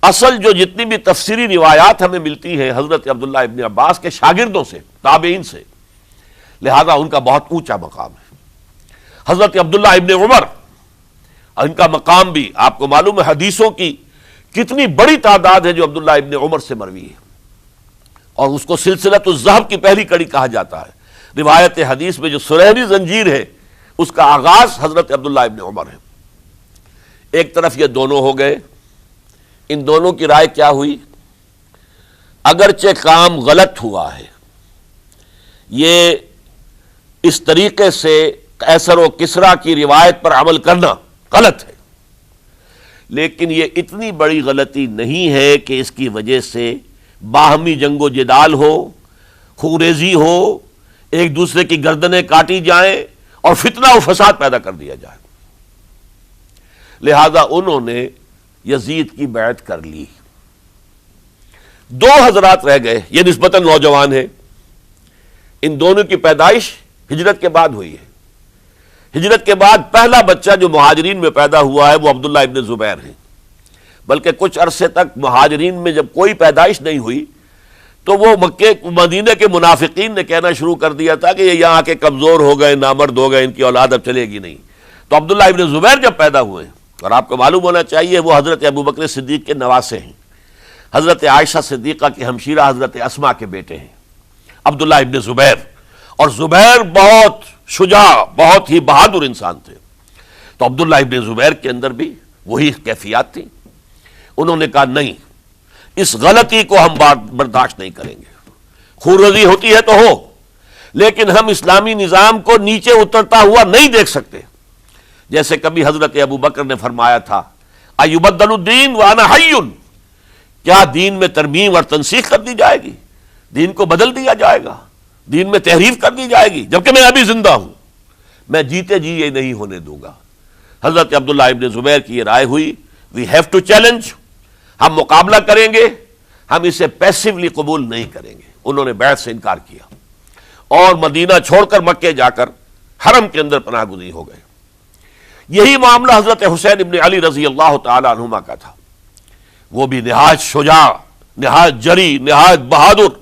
اصل جو جتنی بھی تفسیری روایات ہمیں ملتی ہیں حضرت عبداللہ ابن عباس کے شاگردوں سے، تابعین سے، لہذا ان کا بہت اونچا مقام ہے۔ حضرت عبداللہ ابن عمر، ان کا مقام بھی آپ کو معلوم ہے، حدیثوں کی کتنی بڑی تعداد ہے جو عبداللہ ابن عمر سے مروی ہے، اور اس کو سلسلۃ الذہب کی پہلی کڑی کہا جاتا ہے۔ روایت حدیث میں جو سنہری زنجیر ہے اس کا آغاز حضرت عبداللہ ابن عمر ہے۔ ایک طرف یہ دونوں ہو گئے، ان دونوں کی رائے کیا ہوئی؟ اگرچہ کام غلط ہوا ہے، یہ اس طریقے سے قیصر و کسریٰ کی روایت پر عمل کرنا غلط ہے، لیکن یہ اتنی بڑی غلطی نہیں ہے کہ اس کی وجہ سے باہمی جنگ و جدال ہو، خوریزی ہو، ایک دوسرے کی گردنیں کاٹی جائیں اور فتنہ و فساد پیدا کر دیا جائے۔ لہذا انہوں نے یزید کی بیعت کر لی۔ 2 حضرات رہ گئے، یہ نسبتاً نوجوان ہیں، ان دونوں کی پیدائش ہجرت کے بعد ہوئی ہے۔ ہجرت کے بعد پہلا بچہ جو مہاجرین میں پیدا ہوا ہے وہ عبداللہ ابن زبیر ہے، بلکہ کچھ عرصے تک مہاجرین میں جب کوئی پیدائش نہیں ہوئی تو وہ مکے مدینے کے منافقین نے کہنا شروع کر دیا تھا کہ یہ یہاں کے کمزور ہو گئے، نامرد ہو گئے، ان کی اولاد اب چلے گی نہیں۔ تو عبداللہ ابن زبیر جب پیدا ہوئے، اور آپ کو معلوم ہونا چاہیے وہ حضرت ابو بکر صدیق کے نواسے ہیں، حضرت عائشہ صدیقہ کی ہمشیرہ حضرت اسماء کے بیٹے ہیں عبداللہ ابن زبیر، اور زبیر بہت شجاع، بہت ہی بہادر انسان تھے۔ تو عبداللہ ابن زبیر کے اندر بھی وہی کیفیات تھی۔ انہوں نے کہا نہیں، اس غلطی کو ہم برداشت نہیں کریں گے، خورزی ہوتی ہے تو ہو، لیکن ہم اسلامی نظام کو نیچے اترتا ہوا نہیں دیکھ سکتے۔ جیسے کبھی حضرت ابو بکر نے فرمایا تھا ایبدل الدین وانا حی، کیا دین میں ترمیم اور تنسیخ کر دی جائے گی؟ دین کو بدل دیا جائے گا، دین میں تحریف کر دی جائے گی، جبکہ میں ابھی زندہ ہوں، میں جیتے جی یہ نہیں ہونے دوں گا۔ حضرت عبداللہ ابن زبیر کی یہ رائے ہوئی، وی ہیو ٹو چیلنج، ہم مقابلہ کریں گے، ہم اسے پیسیولی قبول نہیں کریں گے۔ انہوں نے بیعت سے انکار کیا اور مدینہ چھوڑ کر مکے جا کر حرم کے اندر پناہ گزین ہو گئے۔ یہی معاملہ حضرت حسین ابن علی رضی اللہ تعالی عنہما کا تھا، وہ بھی نہایت شجاع، نہایت جری، نہایت بہادر۔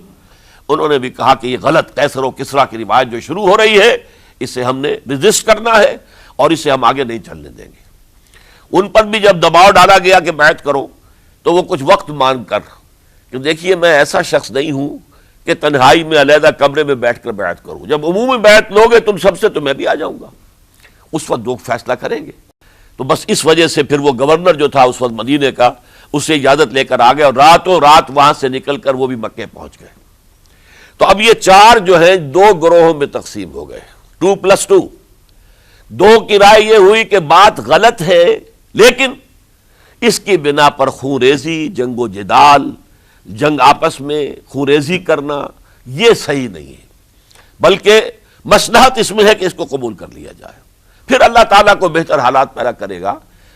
انہوں نے بھی کہا کہ یہ غلط قیصر و کسریٰ کی روایت جو شروع ہو رہی ہے اسے ہم نے ریزسٹ کرنا ہے اور اسے ہم آگے نہیں چلنے دیں گے۔ ان پر بھی جب دباؤ ڈالا گیا کہ بیعت کرو تو وہ کچھ وقت مانگ کر کہ دیکھیے میں ایسا شخص نہیں ہوں کہ تنہائی میں علیحدہ کمرے میں بیٹھ کر بیعت کروں، جب عمومی بیعت لوگے تم سب سے تو میں بھی آ جاؤں گا، اس وقت لوگ فیصلہ کریں گے۔ تو بس اس وجہ سے پھر وہ گورنر جو تھا اس وقت مدینے کا، اسے اجازت لے کر آ گئے اور راتوں رات وہاں سے نکل کر وہ بھی مکے پہنچ گئے۔ تو اب یہ چار جو ہیں دو گروہوں میں تقسیم ہو گئے، 2+2۔ دو کی رائے یہ ہوئی کہ بات غلط ہے، لیکن اس کی بنا پر خون ریزی، جنگ و جدال، جنگ آپس میں خون ریزی کرنا یہ صحیح نہیں ہے، بلکہ مصلحت اس میں ہے کہ اس کو قبول کر لیا جائے۔ پھر اللہ تعالیٰ کو بہتر حالات پیدا کرے گا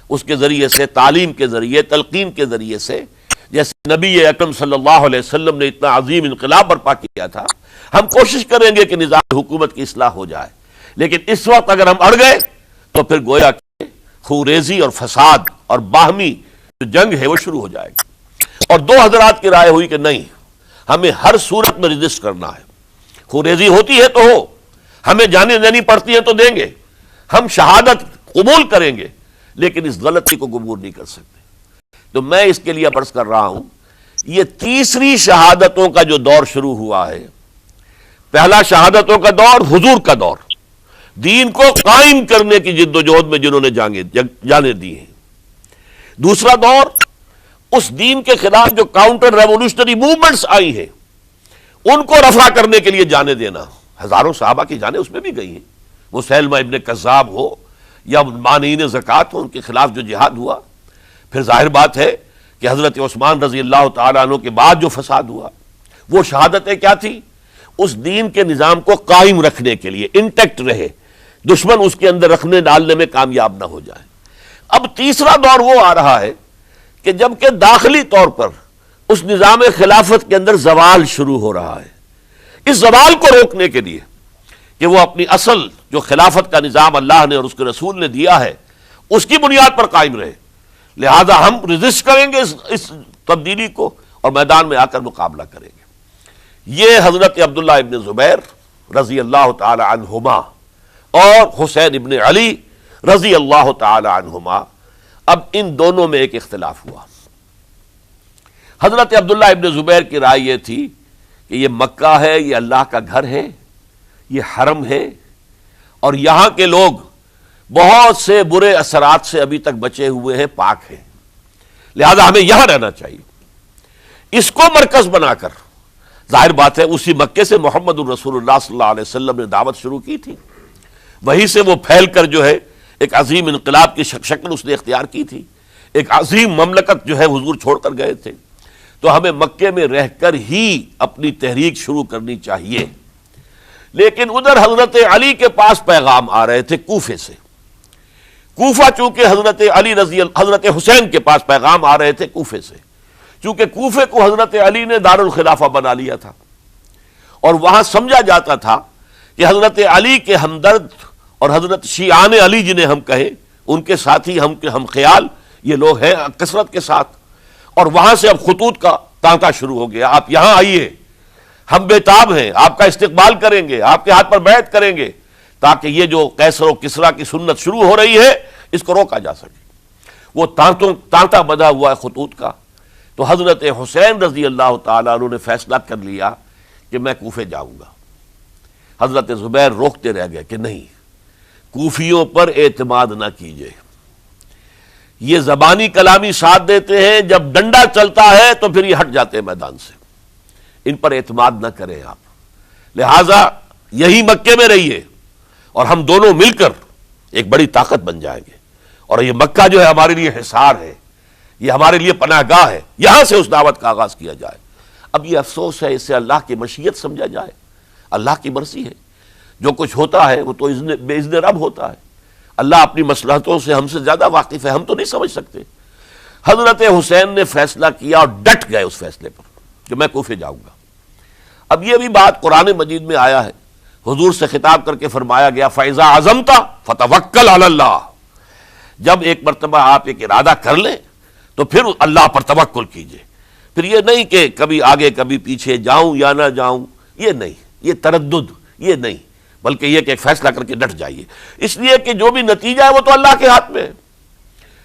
اس کے ذریعے سے، تعلیم کے ذریعے، تلقین کے ذریعے سے، جیسے نبی اکرم صلی اللہ علیہ وسلم نے اتنا عظیم انقلاب برپا کیا تھا۔ ہم کوشش کریں گے کہ نظام حکومت کی اصلاح ہو جائے، لیکن اس وقت اگر ہم اڑ گئے تو پھر گویا کہ خوریزی اور فساد اور باہمی جو جنگ ہے وہ شروع ہو جائے گی۔ اور دو حضرات کی رائے ہوئی کہ نہیں، ہمیں ہر صورت میں رجسٹ کرنا ہے، خوریزی ہوتی ہے تو ہو، ہمیں جانے دینی پڑتی ہے تو دیں گے، ہم شہادت قبول کریں گے، لیکن اس غلطی کو قبول نہیں کر سکتے۔ تو میں اس کے لیے عرض کر رہا ہوں، یہ تیسری شہادتوں کا جو دور شروع ہوا ہے، پہلا شہادتوں کا دور حضور کا دور، دین کو قائم کرنے کی جد و جہد میں جنہوں نے جانیں دی ہیں۔ دوسرا دور اس دین کے خلاف جو کاؤنٹر ریولوشنری موومنٹس آئی ہیں ان کو رفع کرنے کے لیے جانیں دینا۔ ہزاروں صحابہ کی جانیں اس میں بھی گئی ہیں، وہ سیلمہ ابن کذاب ہو یا مانعین زکوٰۃ ہو، ان کے خلاف جو جہاد ہوا۔ پھر ظاہر بات ہے کہ حضرت عثمان رضی اللہ تعالیٰ عنہ کے بعد جو فساد ہوا، وہ شہادتیں کیا تھی؟ اس دین کے نظام کو قائم رکھنے کے لیے، انٹیکٹ رہے، دشمن اس کے اندر رکھنے ڈالنے میں کامیاب نہ ہو جائے۔ اب تیسرا دور وہ آ رہا ہے کہ جب کہ داخلی طور پر اس نظام خلافت کے اندر زوال شروع ہو رہا ہے، اس زوال کو روکنے کے لیے کہ وہ اپنی اصل جو خلافت کا نظام اللہ نے اور اس کے رسول نے دیا ہے اس کی بنیاد پر قائم رہے، لہذا ہم رجسٹ کریں گے اس تبدیلی کو اور میدان میں آ کر مقابلہ کریں گے۔ یہ حضرت عبداللہ ابن زبیر رضی اللہ تعالی عنہما اور حسین ابن علی رضی اللہ تعالی عنہما، اب ان دونوں میں ایک اختلاف ہوا۔ حضرت عبداللہ ابن زبیر کی رائے یہ تھی کہ یہ مکہ ہے، یہ اللہ کا گھر ہے، یہ حرم ہے، اور یہاں کے لوگ بہت سے برے اثرات سے ابھی تک بچے ہوئے ہیں، پاک ہیں، لہذا ہمیں یہاں رہنا چاہیے۔ اس کو مرکز بنا کر ظاہر بات ہے اسی مکے سے محمد الرسول اللہ صلی اللہ علیہ وسلم نے دعوت شروع کی تھی، وہیں سے وہ پھیل کر جو ہے ایک عظیم انقلاب کی شکل اس نے اختیار کی تھی، ایک عظیم مملکت جو ہے حضور چھوڑ کر گئے تھے۔ تو ہمیں مکے میں رہ کر ہی اپنی تحریک شروع کرنی چاہیے۔ لیکن ادھر حضرت علی کے پاس پیغام آ رہے تھے کوفے سے، کوفہ چونکہ حضرت حسین کے پاس پیغام آ رہے تھے کوفے سے، چونکہ کوفے کو حضرت علی نے دار الخلافہ بنا لیا تھا، اور وہاں سمجھا جاتا تھا کہ حضرت علی کے ہمدرد اور حضرت شیعان علی جنہیں ہم کہیں، ان کے ساتھی ہم خیال یہ لوگ ہیں کثرت کے ساتھ، اور وہاں سے اب خطوط کا تانتا شروع ہو گیا، آپ یہاں آئیے، ہم بےتاب ہیں، آپ کا استقبال کریں گے، آپ کے ہاتھ پر بیعت کریں گے، تاکہ یہ جو قیصر و کسریٰ کی سنت شروع ہو رہی ہے اس کو روکا جا سکے۔ وہ تانتا بنا ہوا ہے خطوط کا۔ تو حضرت حسین رضی اللہ تعالیٰ عنہ نے فیصلہ کر لیا کہ میں کوفے جاؤں گا۔ حضرت زبیر روکتے رہ گئے کہ نہیں، کوفیوں پر اعتماد نہ کیجیے، یہ زبانی کلامی ساتھ دیتے ہیں، جب ڈنڈا چلتا ہے تو پھر یہ ہٹ جاتے ہیں میدان سے، ان پر اعتماد نہ کریں آپ، لہذا یہی مکے میں رہیے اور ہم دونوں مل کر ایک بڑی طاقت بن جائیں گے، اور یہ مکہ جو ہے ہمارے لیے حصار ہے، یہ ہمارے لیے پناہ گاہ ہے، یہاں سے اس دعوت کا آغاز کیا جائے۔ اب یہ افسوس ہے، اسے اللہ کی مشیت سمجھا جائے، اللہ کی مرضی ہے، جو کچھ ہوتا ہے وہ تو بے اذن رب ہوتا ہے، اللہ اپنی مصلحتوں سے ہم سے زیادہ واقف ہے، ہم تو نہیں سمجھ سکتے۔ حضرت حسین نے فیصلہ کیا اور ڈٹ گئے اس فیصلے پر کہ میں کوفے جاؤں گا۔ اب یہ بھی بات قرآن مجید میں آیا ہے، حضور سے خطاب کر کے فرمایا گیا فَإِذَا عَزَمْتَ فَتَوَكَّلْ عَلَى اللَّهِ، جب ایک مرتبہ آپ ایک ارادہ کر لیں تو پھر اللہ پر توکل کیجئے، پھر یہ نہیں کہ کبھی آگے کبھی پیچھے جاؤں یا نہ جاؤں، یہ نہیں، یہ تردد یہ نہیں، بلکہ یہ کہ ایک فیصلہ کر کے ڈٹ جائیے، اس لیے کہ جو بھی نتیجہ ہے وہ تو اللہ کے ہاتھ میں ہے،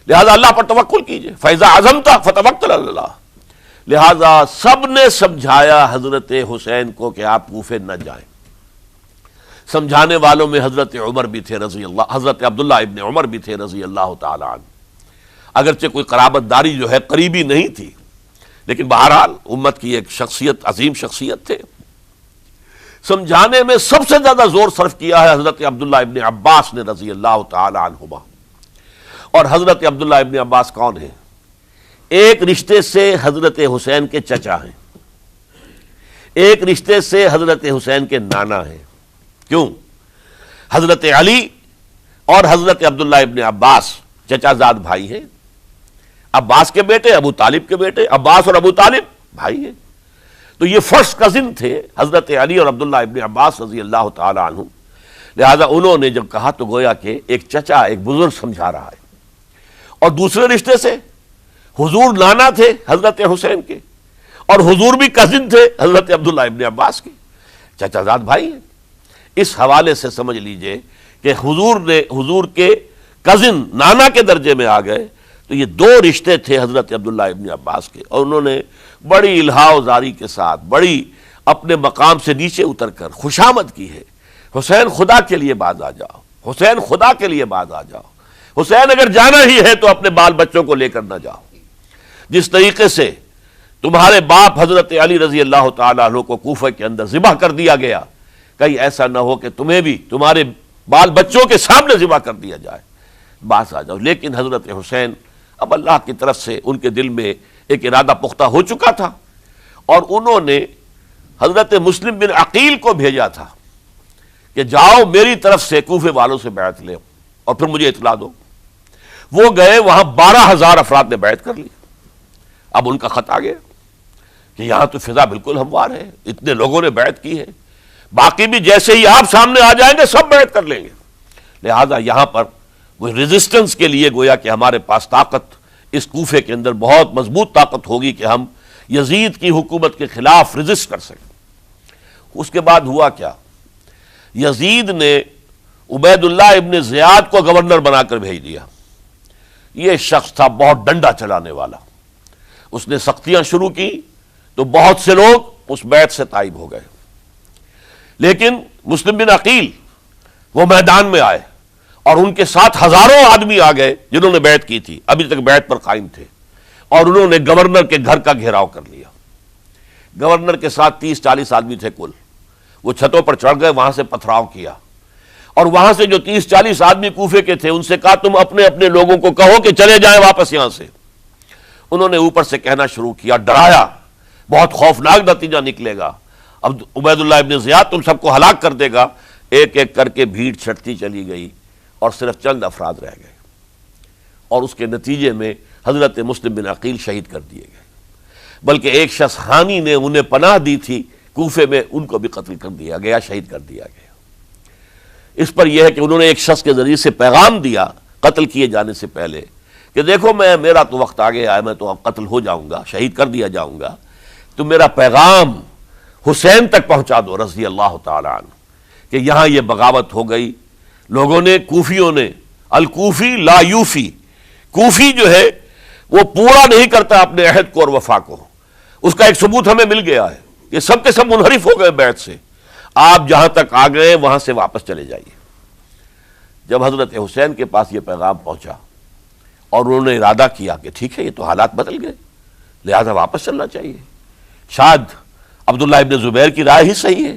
لہذا اللہ پر توکل کیجئے۔ فَإِذَا عَزَمْتَ فَتَوَكَّلْ عَلَى اللَّهِ، لہذا سب نے سمجھایا حضرت حسین کو کہ آپ کوفے نہ جائیں، سمجھانے والوں میں حضرت عمر بھی تھے رضی اللہ، حضرت عبداللہ ابن عمر بھی تھے رضی اللہ تعالی عنہ، اگرچہ کوئی قرابت داری جو ہے قریبی نہیں تھی، لیکن بہرحال امت کی ایک شخصیت، عظیم شخصیت تھے۔ سمجھانے میں سب سے زیادہ زور صرف کیا ہے حضرت عبداللہ ابن عباس نے رضی اللہ تعالی عنہما۔ اور حضرت عبداللہ ابن عباس کون ہیں؟ ایک رشتے سے حضرت حسین کے چچا ہیں، ایک رشتے سے حضرت حسین کے نانا ہیں۔ کیوں؟ حضرت علی اور حضرت عبداللہ ابن عباس چچا زاد بھائی ہیں، عباس کے بیٹے، ابو طالب کے بیٹے، عباس اور ابو طالب بھائی ہیں، تو یہ فرسٹ کزن تھے حضرت علی اور عبداللہ ابن عباس رضی اللہ تعالی عنہ۔ لہذا انہوں نے جب کہا تو گویا کہ ایک چچا، ایک بزرگ سمجھا رہا ہے۔ اور دوسرے رشتے سے حضور نانا تھے حضرت حسین کے، اور حضور بھی کزن تھے حضرت عبداللہ ابن عباس کے، چچا زاد بھائی ہیں۔ اس حوالے سے سمجھ لیجئے کہ حضور کے کزن نانا کے درجے میں آ گئے، تو یہ دو رشتے تھے حضرت عبداللہ ابن عباس کے، اور انہوں نے بڑی الہا و زاری کے ساتھ، بڑی اپنے مقام سے نیچے اتر کر خوشامد کی ہے، حسین خدا کے لیے باز آ جاؤ، حسین خدا کے لیے باز آ جاؤ، حسین اگر جانا ہی ہے تو اپنے بال بچوں کو لے کر نہ جاؤ۔ جس طریقے سے تمہارے باپ حضرت علی رضی اللہ تعالیٰ عنہ کو کوفہ کے اندر ذبح کر دیا گیا، کہیں ایسا نہ ہو کہ تمہیں بھی تمہارے بال بچوں کے سامنے ذبح کر دیا جائے، باز آ جاؤ۔ لیکن حضرت حسین، اب اللہ کی طرف سے ان کے دل میں ایک ارادہ پختہ ہو چکا تھا، اور انہوں نے حضرت مسلم بن عقیل کو بھیجا تھا کہ جاؤ میری طرف سے کوفے والوں سے بیعت لے اور پھر مجھے اطلاع دو۔ وہ گئے، وہاں 12,000 افراد نے بیعت کر لی۔ اب ان کا خط آ گیا کہ یہاں تو فضا بالکل ہموار ہے، اتنے لوگوں نے بیعت کی ہے، باقی بھی جیسے ہی آپ سامنے آ جائیں گے سب بیعت کر لیں گے، لہذا یہاں پر وہ ریزسٹنس کے لیے گویا کہ ہمارے پاس طاقت اس کوفے کے اندر بہت مضبوط طاقت ہوگی کہ ہم یزید کی حکومت کے خلاف ریزسٹ کر سکیں۔ اس کے بعد ہوا کیا؟ یزید نے عبید اللہ ابن زیاد کو گورنر بنا کر بھیج دیا۔ یہ شخص تھا بہت ڈنڈا چلانے والا، اس نے سختیاں شروع کی تو بہت سے لوگ اس بیعت سے تائب ہو گئے، لیکن مسلم بن عقیل وہ میدان میں آئے اور ان کے ساتھ ہزاروں آدمی آ گئے جنہوں نے بیعت کی تھی، ابھی تک بیعت پر قائم تھے، اور انہوں نے گورنر کے گھر کا گھیراؤ کر لیا۔ گورنر کے ساتھ 30-40 آدمی تھے کل، وہ چھتوں پر چڑھ گئے، وہاں سے پتھراؤ کیا، اور وہاں سے جو 30-40 آدمی کوفے کے تھے ان سے کہا تم اپنے اپنے لوگوں کو کہو کہ چلے جائیں واپس یہاں سے۔ انہوں نے اوپر سے کہنا شروع کیا، ڈرایا، بہت خوفناک نتیجہ نکلے گا، اب عبید اللہ ابن زیاد تم سب کو ہلاک کر دے گا۔ ایک ایک کر کے بھیڑ چھٹتی چلی گئی اور صرف چند افراد رہ گئے، اور اس کے نتیجے میں حضرت مسلم بن عقیل شہید کر دیے گئے، بلکہ ایک شخص حامی نے انہیں پناہ دی تھی کوفے میں، ان کو بھی قتل کر دیا گیا، شہید کر دیا گیا۔ اس پر یہ ہے کہ انہوں نے ایک شخص کے ذریعے سے پیغام دیا قتل کیے جانے سے پہلے کہ دیکھو میرا تو وقت آ گیا ہے، میں تو اب قتل ہو جاؤں گا، شہید کر دیا جاؤں گا، تو میرا پیغام حسین تک پہنچا دو رضی اللہ تعالی عنہ کہ یہاں یہ بغاوت ہو گئی۔ لوگوں نے، کوفیوں نے، الکوفی لا یوفی، کوفی جو ہے وہ پورا نہیں کرتا اپنے عہد کو اور وفا کو، اس کا ایک ثبوت ہمیں مل گیا ہے، یہ سب کے سب منحرف ہو گئے بیعت سے، آپ جہاں تک آ گئے وہاں سے واپس چلے جائیے۔ جب حضرت حسین کے پاس یہ پیغام پہنچا اور انہوں نے ارادہ کیا کہ ٹھیک ہے یہ تو حالات بدل گئے، لہذا واپس چلنا چاہیے، شاید عبداللہ ابن زبیر کی رائے ہی صحیح ہے،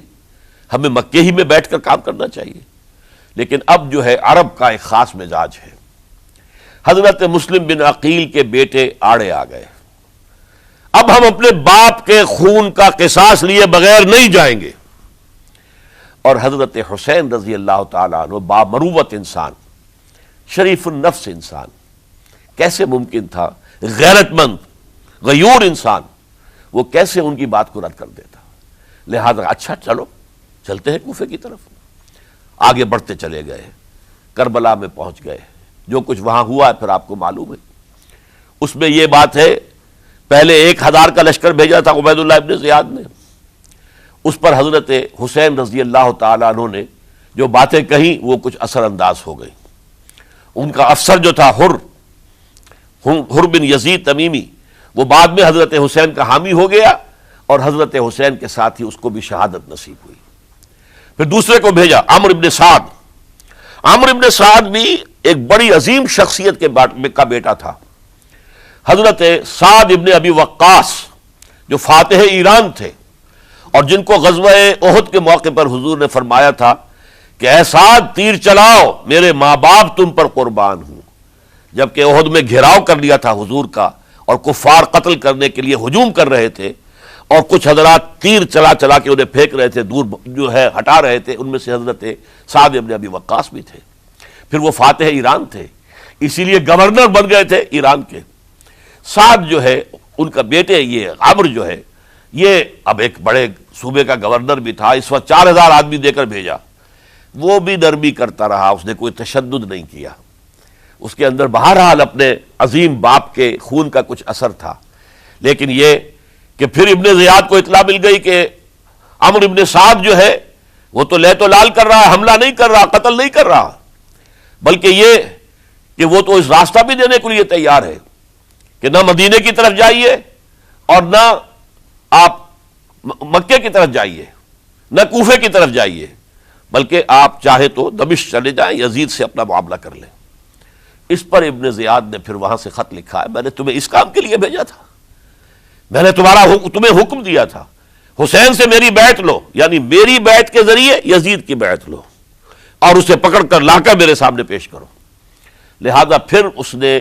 ہمیں مکے ہی میں بیٹھ کر کام کرنا چاہیے، لیکن اب جو ہے عرب کا ایک خاص مزاج ہے۔ حضرت مسلم بن عقیل کے بیٹے آڑے آ گئے، اب ہم اپنے باپ کے خون کا قصاص لیے بغیر نہیں جائیں گے، اور حضرت حسین رضی اللہ تعالیٰ عنہ بامروت انسان، شریف النفس انسان، کیسے ممکن تھا غیرت مند غیور انسان وہ کیسے ان کی بات کو رد کر دیتا؟ لہذا اچھا چلو چلتے ہیں کوفے کی طرف۔ آگے بڑھتے چلے گئے، کربلا میں پہنچ گئے، جو کچھ وہاں ہوا ہے پھر آپ کو معلوم ہے۔ اس میں یہ بات ہے، پہلے 1000 کا لشکر بھیجا تھا عبید اللہ ابن زیاد نے، اس پر حضرت حسین رضی اللہ تعالیٰ عنہ نے جو باتیں کہیں وہ کچھ اثر انداز ہو گئی۔ ان کا افسر جو تھا حر بن یزید تمیمی، وہ بعد میں حضرت حسین کا حامی ہو گیا، اور حضرت حسین کے ساتھ ہی اس کو بھی شہادت نصیب ہوئی۔ پھر دوسرے کو بھیجا عمرو ابن سعد. عمرو ابن سعد بھی ایک بڑی عظیم شخصیت کا بیٹا تھا. حضرت سعد ابن ابی وقاص جو فاتح ایران تھے اور جن کو غزوہ احد کے موقع پر حضور نے فرمایا تھا کہ اے سعد تیر چلاؤ میرے ماں باپ تم پر قربان ہوں. جبکہ احد میں گھیراؤ کر لیا تھا حضور کا اور کفار قتل کرنے کے لیے ہجوم کر رہے تھے اور کچھ حضرات تیر چلا چلا کے انہیں پھینک رہے تھے، دور جو ہے ہٹا رہے تھے. ان میں سے حضرت سعد ابن ابی وقاص بھی تھے. پھر وہ فاتح ایران تھے، اسی لیے گورنر بن گئے تھے ایران کے. سعد جو ہے ان کا بیٹے یہ عمرو جو ہے یہ اب ایک بڑے صوبے کا گورنر بھی تھا. اس وقت 4000 آدمی دے کر بھیجا. وہ بھی نرمی کرتا رہا، اس نے کوئی تشدد نہیں کیا. اس کے اندر بہرحال اپنے عظیم باپ کے خون کا کچھ اثر تھا. لیکن یہ کہ پھر ابن زیاد کو اطلاع مل گئی کہ عمرو ابن سعد جو ہے وہ تو لے تو لال کر رہا ہے، حملہ نہیں کر رہا، قتل نہیں کر رہا، بلکہ یہ کہ وہ تو اس راستہ بھی دینے کے لیے تیار ہے کہ نہ مدینے کی طرف جائیے اور نہ آپ مکے کی طرف جائیے، نہ کوفے کی طرف جائیے، بلکہ آپ چاہے تو دمشق چلے جائیں، یزید سے اپنا معاملہ کر لیں. اس پر ابن زیاد نے پھر وہاں سے خط لکھا ہے میں نے تمہیں اس کام کے لیے بھیجا تھا، میں نے تمہیں حکم دیا تھا حسین سے میری بیعت لو، یعنی میری بیعت کے ذریعے یزید کی بیعت لو اور اسے پکڑ کر لا کر میرے سامنے پیش کرو. لہذا پھر اس نے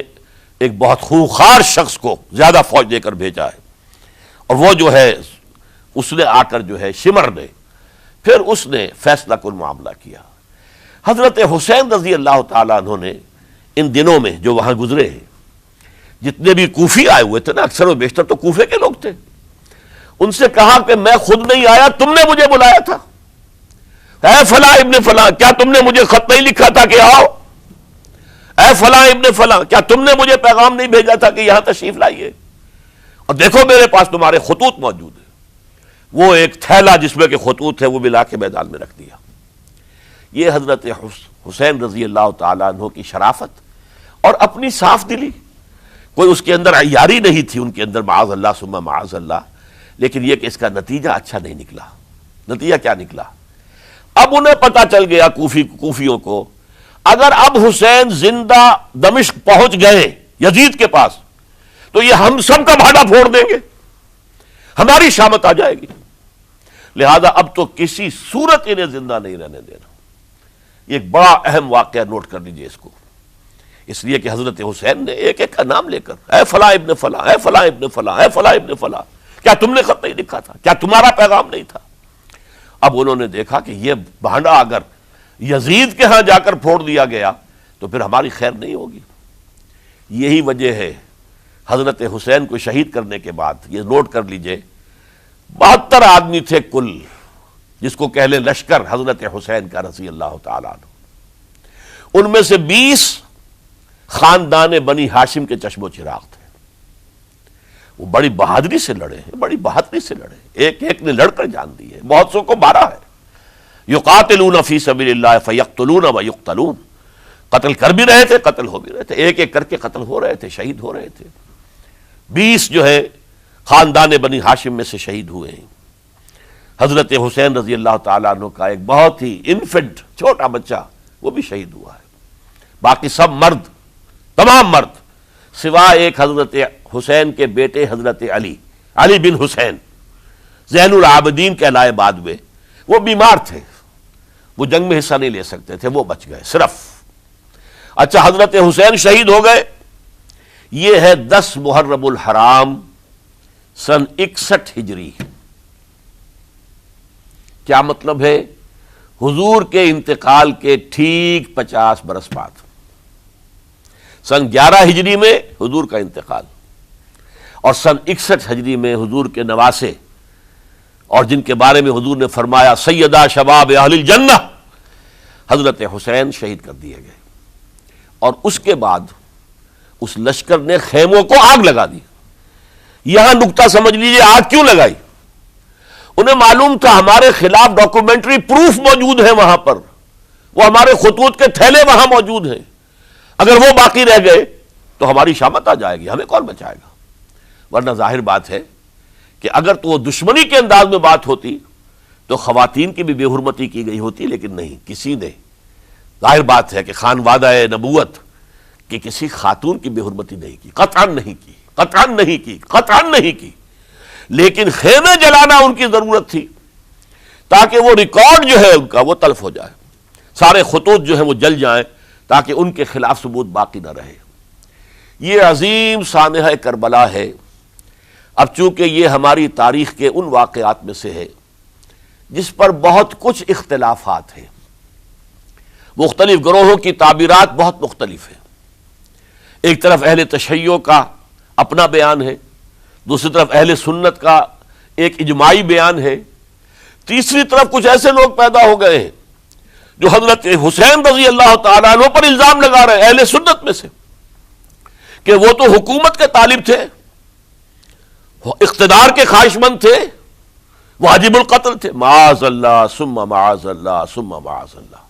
ایک بہت خونخوار شخص کو زیادہ فوج دے کر بھیجا ہے اور وہ جو ہے اس نے آ کر جو ہے شمر نے پھر اس نے فیصلہ کن معاملہ کیا. حضرت حسین رضی اللہ تعالیٰ عنہ نے ان دنوں میں جو وہاں گزرے ہیں جتنے بھی کوفی آئے ہوئے تھے نا، اکثر و بیشتر تو کوفے کے لوگ تھے، ان سے کہا کہ میں خود نہیں آیا، تم نے مجھے بلایا تھا. اے فلاں ابن فلاں کیا تم نے مجھے خط نہیں لکھا تھا کہ آؤ؟ اے فلاں ابن فلاں کیا تم نے مجھے پیغام نہیں بھیجا تھا کہ یہاں تشریف لائیے؟ اور دیکھو میرے پاس تمہارے خطوط موجود ہیں. وہ ایک تھیلا جس میں کہ خطوط ہے وہ بھی لا کے میدان میں رکھ دیا. یہ حضرت حسین رضی اللہ تعالیٰ عنہ کی شرافت اور اپنی صاف دلی. کوئی اس کے اندر عیاری نہیں تھی ان کے اندر، معاذ اللہ ثم معاذ اللہ. لیکن یہ کہ اس کا نتیجہ اچھا نہیں نکلا. نتیجہ کیا نکلا؟ اب انہیں پتا چل گیا کوفیوں کو اگر اب حسین زندہ دمشق پہنچ گئے یزید کے پاس تو یہ ہم سب کا بھاڑا پھوڑ دیں گے، ہماری شامت آ جائے گی. لہذا اب تو کسی صورت انہیں زندہ نہیں رہنے دینا. یہ ایک بڑا اہم واقعہ نوٹ کر لیجئے اس کو، اس لیے کہ حضرت حسین نے ایک ایک کا نام لے کر اے فلاں ابن فلاں، اے فلاں ابن فلاں، اے فلاں ابن فلاں کیا تم نے خط نہیں لکھا تھا؟ کیا تمہارا پیغام نہیں تھا؟ اب انہوں نے دیکھا کہ یہ بھانڈا اگر یزید کے ہاں جا کر پھوڑ دیا گیا تو پھر ہماری خیر نہیں ہوگی. یہی وجہ ہے حضرت حسین کو شہید کرنے کے بعد، یہ نوٹ کر لیجئے، 72 آدمی تھے کل، جس کو کہہ لیں لشکر حضرت حسین کا رضی اللہ تعالیٰ عنہ. ان میں سے 20 خاندان بنی ہاشم کے چشم و چراغ تھے. وہ بڑی بہادری سے لڑے ہیں، بڑی بہادری سے لڑے، ایک ایک نے لڑ کر جان دی ہے. بہت سو کو مارا ہے. یقاتلون فی سبیل اللہ فیقتلون ویقتلون، قتل کر بھی رہے تھے، قتل ہو بھی رہے تھے، ایک ایک کر کے قتل ہو رہے تھے، شہید ہو رہے تھے. 20 جو ہے خاندان بنی ہاشم میں سے شہید ہوئے ہیں. حضرت حسین رضی اللہ تعالیٰ عنہ کا ایک بہت ہی انفنٹ چھوٹا بچہ وہ بھی شہید ہوا ہے. باقی سب مرد، تمام مرد، سوائے ایک حضرت حسین کے بیٹے حضرت علی بن حسین زین العابدین کہلائے بعد میں. وہ بیمار تھے، وہ جنگ میں حصہ نہیں لے سکتے تھے، وہ بچ گئے صرف. اچھا حضرت حسین شہید ہو گئے. یہ ہے 10 محرم الحرام سن 61 ہجری. کیا مطلب ہے؟ حضور کے انتقال کے ٹھیک 50 برس بعد، سن 11 ہجری میں حضور کا انتقال اور سن 61 ہجری میں حضور کے نواسے اور جن کے بارے میں حضور نے فرمایا سیدہ شباب اہل الجنہ، حضرت حسین شہید کر دیے گئے. اور اس کے بعد اس لشکر نے خیموں کو آگ لگا دی. یہاں نکتہ سمجھ لیجیے آگ کیوں لگائی. انہیں معلوم تھا ہمارے خلاف ڈاکومنٹری پروف موجود ہے وہاں پر، وہ ہمارے خطوط کے تھیلے وہاں موجود ہیں. اگر وہ باقی رہ گئے تو ہماری شامت آ جائے گی، ہمیں کون بچائے گا. ورنہ ظاہر بات ہے کہ اگر تو وہ دشمنی کے انداز میں بات ہوتی تو خواتین کی بھی بے حرمتی کی گئی ہوتی، لیکن نہیں، کسی نے، ظاہر بات ہے کہ خان وعدہ نبوت کہ کسی خاتون کی بے حرمتی نہیں کی، قطعاً نہیں کی، قطعاً نہیں کی، قطعاً نہیں کی، لیکن خیمے جلانا ان کی ضرورت تھی تاکہ وہ ریکارڈ جو ہے ان کا وہ تلف ہو جائے، سارے خطوط جو ہیں وہ جل جائیں تاکہ ان کے خلاف ثبوت باقی نہ رہے۔ یہ عظیم سانحہ کربلا ہے۔ اب چونکہ یہ ہماری تاریخ کے ان واقعات میں سے ہے جس پر بہت کچھ اختلافات ہیں، مختلف گروہوں کی تعبیرات بہت مختلف ہیں۔ ایک طرف اہل تشیع کا اپنا بیان ہے، دوسری طرف اہل سنت کا ایک اجماعی بیان ہے، تیسری طرف کچھ ایسے لوگ پیدا ہو گئے ہیں جو حضرت حسین رضی اللہ تعالیٰ عنہ پر الزام لگا رہے ہیں اہل سنت میں سے کہ وہ تو حکومت کے طالب تھے، اقتدار کے خواہش مند تھے، واجب القتل تھے۔ معاذ اللہ ثم معاذ اللہ ثم معاذ اللہ۔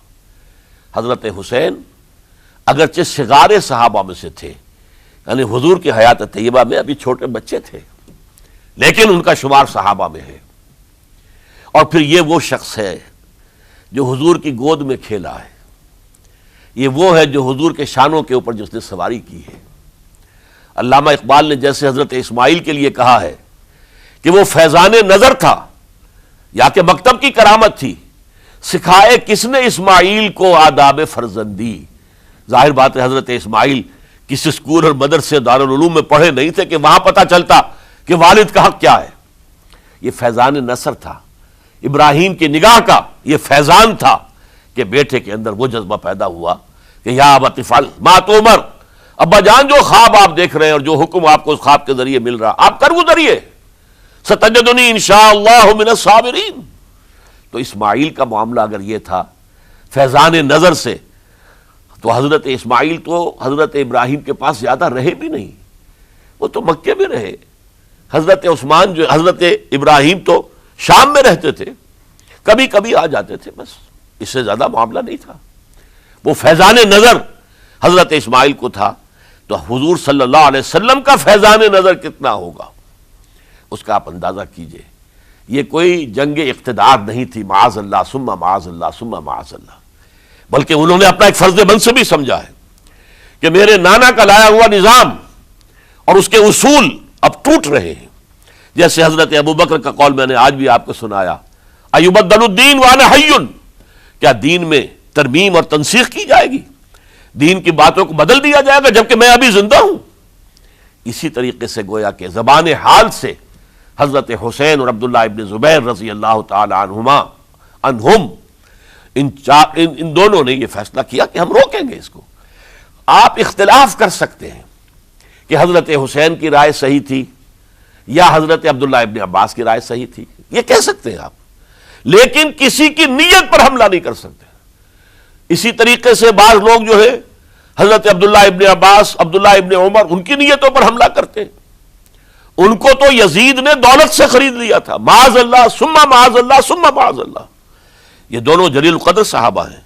حضرت حسین اگرچہ صغار صحابہ میں سے تھے، یعنی حضور کی حیات طیبہ میں ابھی چھوٹے بچے تھے، لیکن ان کا شمار صحابہ میں ہے، اور پھر یہ وہ شخص ہے جو حضور کی گود میں کھیلا ہے، یہ وہ ہے جو حضور کے شانوں کے اوپر جس نے سواری کی ہے۔ علامہ اقبال نے جیسے حضرت اسماعیل کے لیے کہا ہے کہ وہ فیضان نظر تھا یا کہ مکتب کی کرامت تھی، سکھائے کس نے اسماعیل کو آداب فرزندی۔ ظاہر بات ہے حضرت اسماعیل کسی اسکول اور مدرسے دارالعلوم میں پڑھے نہیں تھے کہ وہاں پتہ چلتا کہ والد کا حق کیا ہے۔ یہ فیضان نصر تھا، ابراہیم کی نگاہ کا یہ فیضان تھا کہ بیٹے کے اندر وہ جذبہ پیدا ہوا کہ یا ابت افعل ما تؤمر، ابا جان جو خواب آپ دیکھ رہے ہیں اور جو حکم آپ کو اس خواب کے ذریعے مل رہا آپ کر گزریے، ستجدنی انشاءاللہ من الصابرین۔ تو اسماعیل کا معاملہ اگر یہ تھا فیضان نظر سے، تو حضرت اسماعیل تو حضرت ابراہیم کے پاس زیادہ رہے بھی نہیں، وہ تو مکے میں رہے۔ حضرت عثمان جو حضرت ابراہیم تو شام میں رہتے تھے، کبھی کبھی آ جاتے تھے، بس اس سے زیادہ معاملہ نہیں تھا۔ وہ فیضان نظر حضرت اسماعیل کو تھا، تو حضور صلی اللہ علیہ وسلم کا فیضان نظر کتنا ہوگا اس کا آپ اندازہ کیجئے۔ یہ کوئی جنگ اقتدار نہیں تھی، معاذ اللہ ثم معاذ اللہ ثم معاذ اللہ، بلکہ انہوں نے اپنا ایک فرض منصبی سمجھا ہے کہ میرے نانا کا لایا ہوا نظام اور اس کے اصول اب ٹوٹ رہے ہیں۔ جیسے حضرت ابو بکر کا قول میں نے آج بھی آپ کو سنایا، ایبدل الدین وانا حی، کیا دین میں ترمیم اور تنسیخ کی جائے گی، دین کی باتوں کو بدل دیا جائے گا جبکہ میں ابھی زندہ ہوں۔ اسی طریقے سے گویا کہ زبان حال سے حضرت حسین اور عبداللہ ابن زبیر رضی اللہ تعالی عنہم ان دونوں نے یہ فیصلہ کیا کہ ہم روکیں گے اس کو۔ آپ اختلاف کر سکتے ہیں کہ حضرت حسین کی رائے صحیح تھی یا حضرت عبداللہ ابن عباس کی رائے صحیح تھی، یہ کہہ سکتے ہیں آپ، لیکن کسی کی نیت پر حملہ نہیں کر سکتے۔ اسی طریقے سے بعض لوگ جو ہے حضرت عبداللہ ابن عباس، عبداللہ ابن عمر، ان کی نیتوں پر حملہ کرتے ہیں۔ ان کو تو یزید نے دولت سے خرید لیا تھا، معاذ اللہ ثم معاذ اللہ ثم معاذ اللہ۔ یہ دونوں جلیل القدر صحابہ ہیں،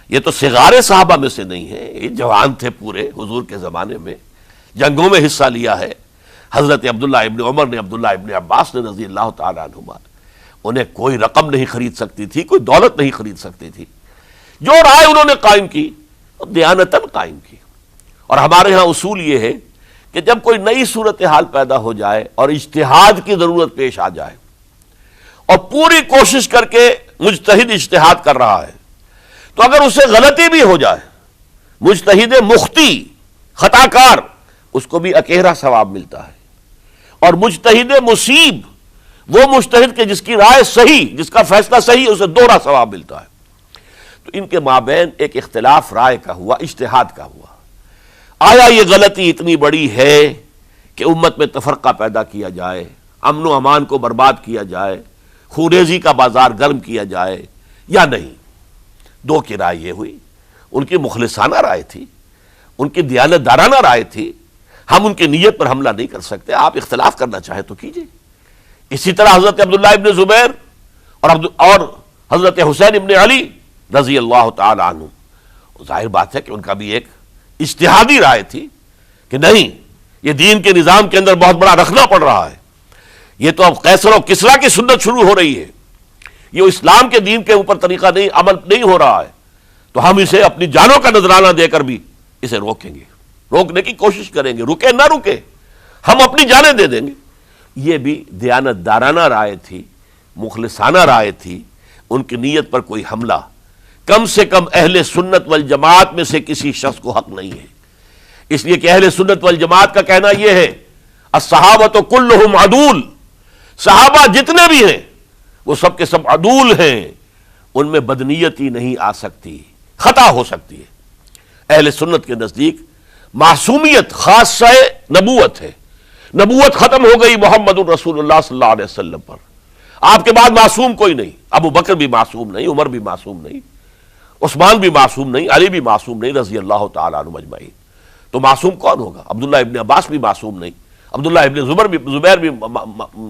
یہ تو صغار صحابہ میں سے نہیں ہیں، یہ جوان تھے پورے حضور کے زمانے میں، جنگوں میں حصہ لیا ہے۔ حضرت عبداللہ ابن عمر نے، عبداللہ ابن عباس نے رضی اللہ تعالیٰ عنہما، انہیں کوئی رقم نہیں خرید سکتی تھی، کوئی دولت نہیں خرید سکتی تھی۔ جو رائے انہوں نے قائم کی دیانتاً قائم کی۔ اور ہمارے ہاں اصول یہ ہے کہ جب کوئی نئی صورتحال پیدا ہو جائے اور اجتہاد کی ضرورت پیش آ جائے اور پوری کوشش کر کے مجتہد اجتہاد کر رہا ہے، تو اگر اسے غلطی بھی ہو جائے، مجتہد مخطی خطا کار، اس کو بھی اکیرا ثواب ملتا ہے، اور مجتہد مصیب وہ مجتہد کہ جس کی رائے صحیح، جس کا فیصلہ صحیح، اسے دوہرا ثواب ملتا ہے۔ تو ان کے مابین ایک اختلاف رائے کا ہوا، اجتہاد کا ہوا۔ آیا یہ غلطی اتنی بڑی ہے کہ امت میں تفرقہ پیدا کیا جائے، امن و امان کو برباد کیا جائے، خوریزی کا بازار گرم کیا جائے، یا نہیں؟ دو کی رائے یہ ہوئی، ان کی مخلصانہ رائے تھی، ان کی دیانت دارانہ رائے تھی، ہم ان کی نیت پر حملہ نہیں کر سکتے، آپ اختلاف کرنا چاہیں تو کیجئے۔ اسی طرح حضرت عبداللہ ابن زبیر اور حضرت حسین ابن علی رضی اللہ تعالی عنہ، ظاہر بات ہے کہ ان کا بھی ایک اجتہادی رائے تھی کہ نہیں، یہ دین کے نظام کے اندر بہت بڑا رکھنا پڑ رہا ہے، یہ تو اب قیصر و کسریٰ کی سنت شروع ہو رہی ہے، یہ اسلام کے دین کے اوپر طریقہ نہیں، عمل نہیں ہو رہا ہے، تو ہم اسے اپنی جانوں کا نذرانہ دے کر بھی اسے روکیں گے، روکنے کی کوشش کریں گے، رکے نہ رکے ہم اپنی جانیں دے دیں گے۔ یہ بھی دیانت دارانہ رائے تھی، مخلصانہ رائے تھی، ان کی نیت پر کوئی حملہ کم سے کم اہل سنت والجماعت میں سے کسی شخص کو حق نہیں ہے۔ اس لیے کہ اہل سنت والجماعت کا کہنا یہ ہے الصحابۃ کلہم عدول، صحابہ جتنے بھی ہیں وہ سب کے سب عدول ہیں، ان میں بدنیتی نہیں آ سکتی، خطا ہو سکتی ہے۔ اہل سنت کے نزدیک معصومیت خاصہ نبوت ہے، نبوت ختم ہو گئی محمد الرسول اللہ صلی اللہ علیہ وسلم پر، آپ کے بعد معصوم کوئی نہیں، ابو بکر بھی معصوم نہیں، عمر بھی معصوم نہیں، عثمان بھی معصوم نہیں، علی بھی معصوم نہیں رضی اللہ تعالیٰ عنہم اجمعین۔ تو معصوم کون ہوگا؟ عبداللہ ابن عباس بھی معصوم نہیں، عبداللہ ابن زبیر بھی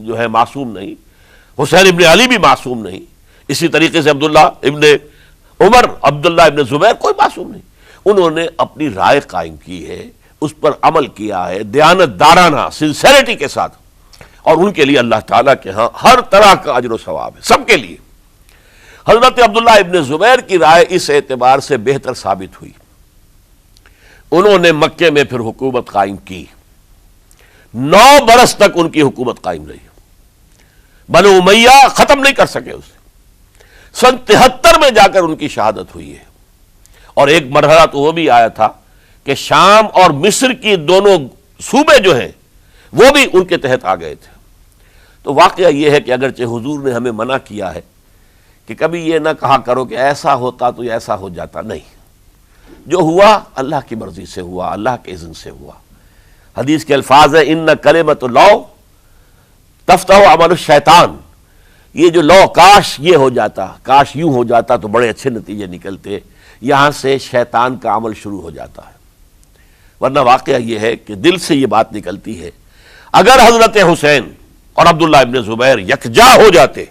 جو ہے معصوم نہیں، حسین ابن علی بھی معصوم نہیں، اسی طریقے سے عبداللہ ابن عمر، عبداللہ ابن زبیر کوئی معصوم نہیں۔ انہوں نے اپنی رائے قائم کی ہے، اس پر عمل کیا ہے دیانت دارانہ سنسیریٹی کے ساتھ، اور ان کے لیے اللہ تعالیٰ کے ہاں ہر طرح کا اجر و ثواب ہے سب کے لیے۔ حضرت عبداللہ ابن زبیر کی رائے اس اعتبار سے بہتر ثابت ہوئی، انہوں نے مکے میں پھر حکومت قائم کی، 9 برس تک ان کی حکومت قائم رہی، بنو امیہ ختم نہیں کر سکے اسے۔ سن 73 میں جا کر ان کی شہادت ہوئی ہے، اور ایک مرحلہ تو وہ بھی آیا تھا کہ شام اور مصر کی دونوں صوبے جو ہیں وہ بھی ان کے تحت آ گئے تھے۔ تو واقعہ یہ ہے کہ اگرچہ حضور نے ہمیں منع کیا ہے کہ کبھی یہ نہ کہا کرو کہ ایسا ہوتا تو ایسا ہو جاتا، نہیں، جو ہوا اللہ کی مرضی سے ہوا، اللہ کے اذن سے ہوا۔ حدیث کے الفاظ ہیں ان کلمۃ لو تفتح عمل الشیطان، یہ جو لو کاش یہ ہو جاتا، کاش یوں ہو جاتا تو بڑے اچھے نتیجے نکلتے، یہاں سے شیطان کا عمل شروع ہو جاتا ہے۔ ورنہ واقعہ یہ ہے کہ دل سے یہ بات نکلتی ہے، اگر حضرت حسین اور عبداللہ ابن زبیر یکجا ہو جاتے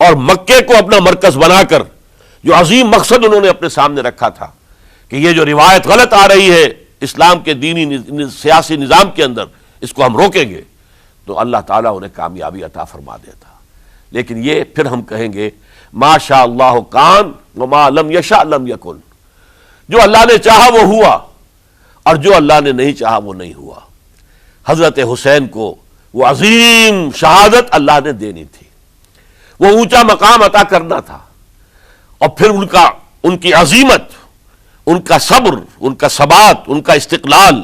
اور مکے کو اپنا مرکز بنا کر جو عظیم مقصد انہوں نے اپنے سامنے رکھا تھا کہ یہ جو روایت غلط آ رہی ہے اسلام کے دینی سیاسی نظام کے اندر، اس کو ہم روکیں گے، تو اللہ تعالیٰ انہیں کامیابی عطا فرما دیتا۔ لیکن یہ پھر ہم کہیں گے ما شاء اللہ کان وما لم یشاء لم یکن، جو اللہ نے چاہا وہ ہوا، اور جو اللہ نے نہیں چاہا وہ نہیں ہوا۔ حضرت حسین کو وہ عظیم شہادت اللہ نے دینی تھی، وہ اونچا مقام عطا کرنا تھا، اور پھر ان کی عظیمت، ان کا صبر، ان کا ثبات، ان کا استقلال،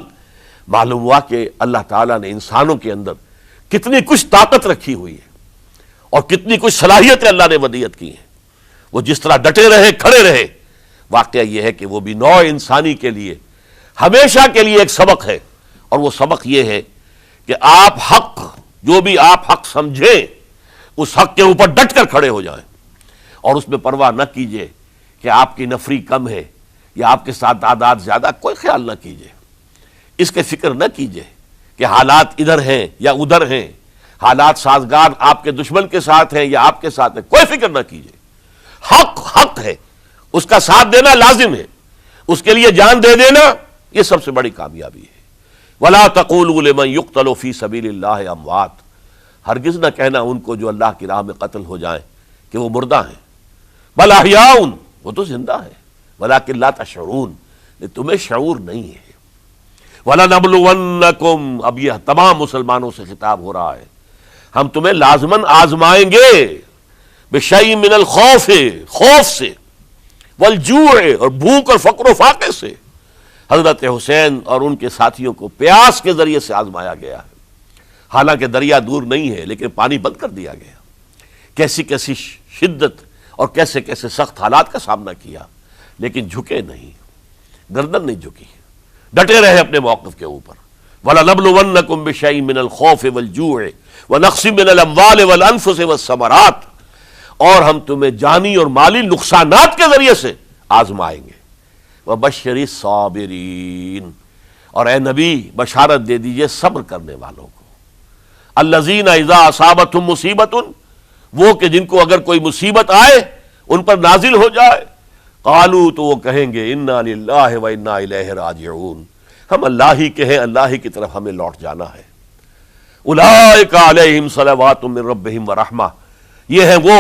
معلوم ہوا کہ اللہ تعالیٰ نے انسانوں کے اندر کتنی کچھ طاقت رکھی ہوئی ہے اور کتنی کچھ صلاحیتیں اللہ نے ودیعت کی ہیں۔ وہ جس طرح ڈٹے رہے، کھڑے رہے، واقعہ یہ ہے کہ وہ بھی نوع انسانی کے لیے ہمیشہ کے لیے ایک سبق ہے، اور وہ سبق یہ ہے کہ آپ حق، جو بھی آپ حق سمجھیں اس حق کے اوپر ڈٹ کر کھڑے ہو جائیں، اور اس میں پرواہ نہ کیجئے کہ آپ کی نفری کم ہے یا آپ کے ساتھ تعداد زیادہ، کوئی خیال نہ کیجئے، اس کے فکر نہ کیجئے کہ حالات ادھر ہیں یا ادھر ہیں، حالات سازگار آپ کے دشمن کے ساتھ ہیں یا آپ کے ساتھ ہیں، کوئی فکر نہ کیجئے۔ حق حق ہے، اس کا ساتھ دینا لازم ہے، اس کے لیے جان دے دینا یہ سب سے بڑی کامیابی ہے۔ وَلَا تَقُولُوا لِمَن يُقْتَلُ فِي سَبِيلِ اللَّهِ اموات، ہرگز نہ کہنا ان کو جو اللہ کی راہ میں قتل ہو جائیں کہ وہ مردہ ہیں، بل احیاء، وہ تو زندہ ہے، ولیکن لا تشعرون، تمہیں شعور نہیں ہے۔ وَلَنَبْلُوَنَّكُمْ، اب یہ تمام مسلمانوں سے خطاب ہو رہا ہے، ہم تمہیں لازماً آزمائیں گے، بِشَيْءٍ مِّنَ الْخَوْفِ، خوف سے، وَالْجُوعِ، اور بھوک اور فقر و فاقے سے۔ حضرت حسین اور ان کے ساتھیوں کو پیاس کے ذریعے سے آزمایا گیا ہے، حالانکہ دریا دور نہیں ہے لیکن پانی بند کر دیا گیا، کیسی کیسی شدت اور کیسے کیسے سخت حالات کا سامنا کیا، لیکن جھکے نہیں، گردن نہیں جھکی، ڈٹے رہے اپنے موقف کے اوپر۔ وَلَنَبْلُوَنَّكُمْ بِشَيْءٍ مِّنَ الْخَوْفِ وَالْجُوعِ وَنَقْصٍ مِّنَ الْأَمْوَالِ وَالْأَنفُسِ وَالثَّمَرَاتِ، اور ہم تمہیں جانی اور مالی نقصانات کے ذریعے سے آزمائیں گے۔ وَبَشِّرِ الصَّابِرِينَ، اور اے نبی بشارت دے دیجئے صبر کرنے والوں کو۔ الَّذِينَ إِذَا أَصَابَتْهُمْ مُصِيبَةٌ، وہ کہ جن کو اگر کوئی مصیبت آئے، ان پر نازل ہو جائے، قالوا، تو وہ کہیں گے اِنَّا لِلَّهِ وَإِنَّا إِلَيْهِ رَاجِعُونَ، ہم اللہ ہی کے ہیں، اللہ ہی کی طرف ہمیں لوٹ جانا ہے۔ أُولَئِكَ عَلَيْهِمْ صَلَوَاتٌ مِّن رَّبِّهِمْ وَرَحْمَةٌ، یہ ہیں وہ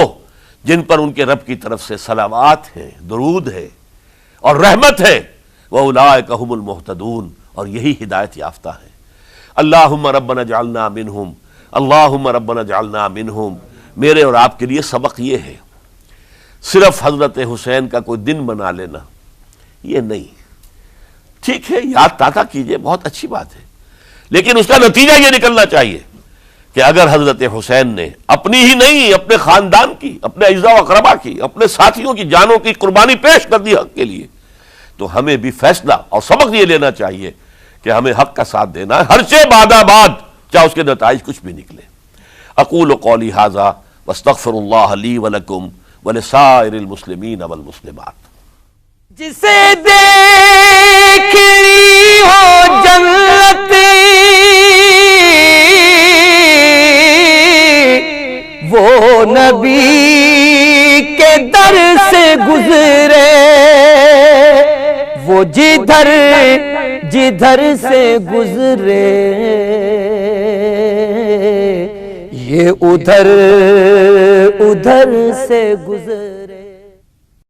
جن پر ان کے رب کی طرف سے صلوات ہیں، درود ہے اور رحمت ہے، وَأُولَٰئِكَ هُمُ الْمُهْتَدُونَ، اور یہی ہدایت یافتہ ہیں۔ اللہم ربنا اجعلنا منہم، اللہم ربنا اجعلنا منہم۔ میرے اور آپ کے لیے سبق یہ ہے، صرف حضرت حسین کا کوئی دن منا لینا یہ نہیں، ٹھیک ہے یاد تازہ کیجئے، بہت اچھی بات ہے، لیکن اس کا نتیجہ یہ نکلنا چاہیے کہ اگر حضرت حسین نے اپنی ہی نہیں، اپنے خاندان کی، اپنے اعزاء و اقربا کی، اپنے ساتھیوں کی جانوں کی قربانی پیش کر دی حق کے لیے، تو ہمیں بھی فیصلہ اور سبق یہ لینا چاہیے کہ ہمیں حق کا ساتھ دینا ہے، ہر سے بعد چاہے اس کے نتائج کچھ بھی نکلے۔ اقول قولی ھذا واستغفر اللہ لی ولکم ولسائر المسلمین والمسلمات۔ جسے دیکھنی ہو جنت وہ نبی کے در سے گزرے، وہ جدھر سے گزرے یہ ادھر سے گزرے۔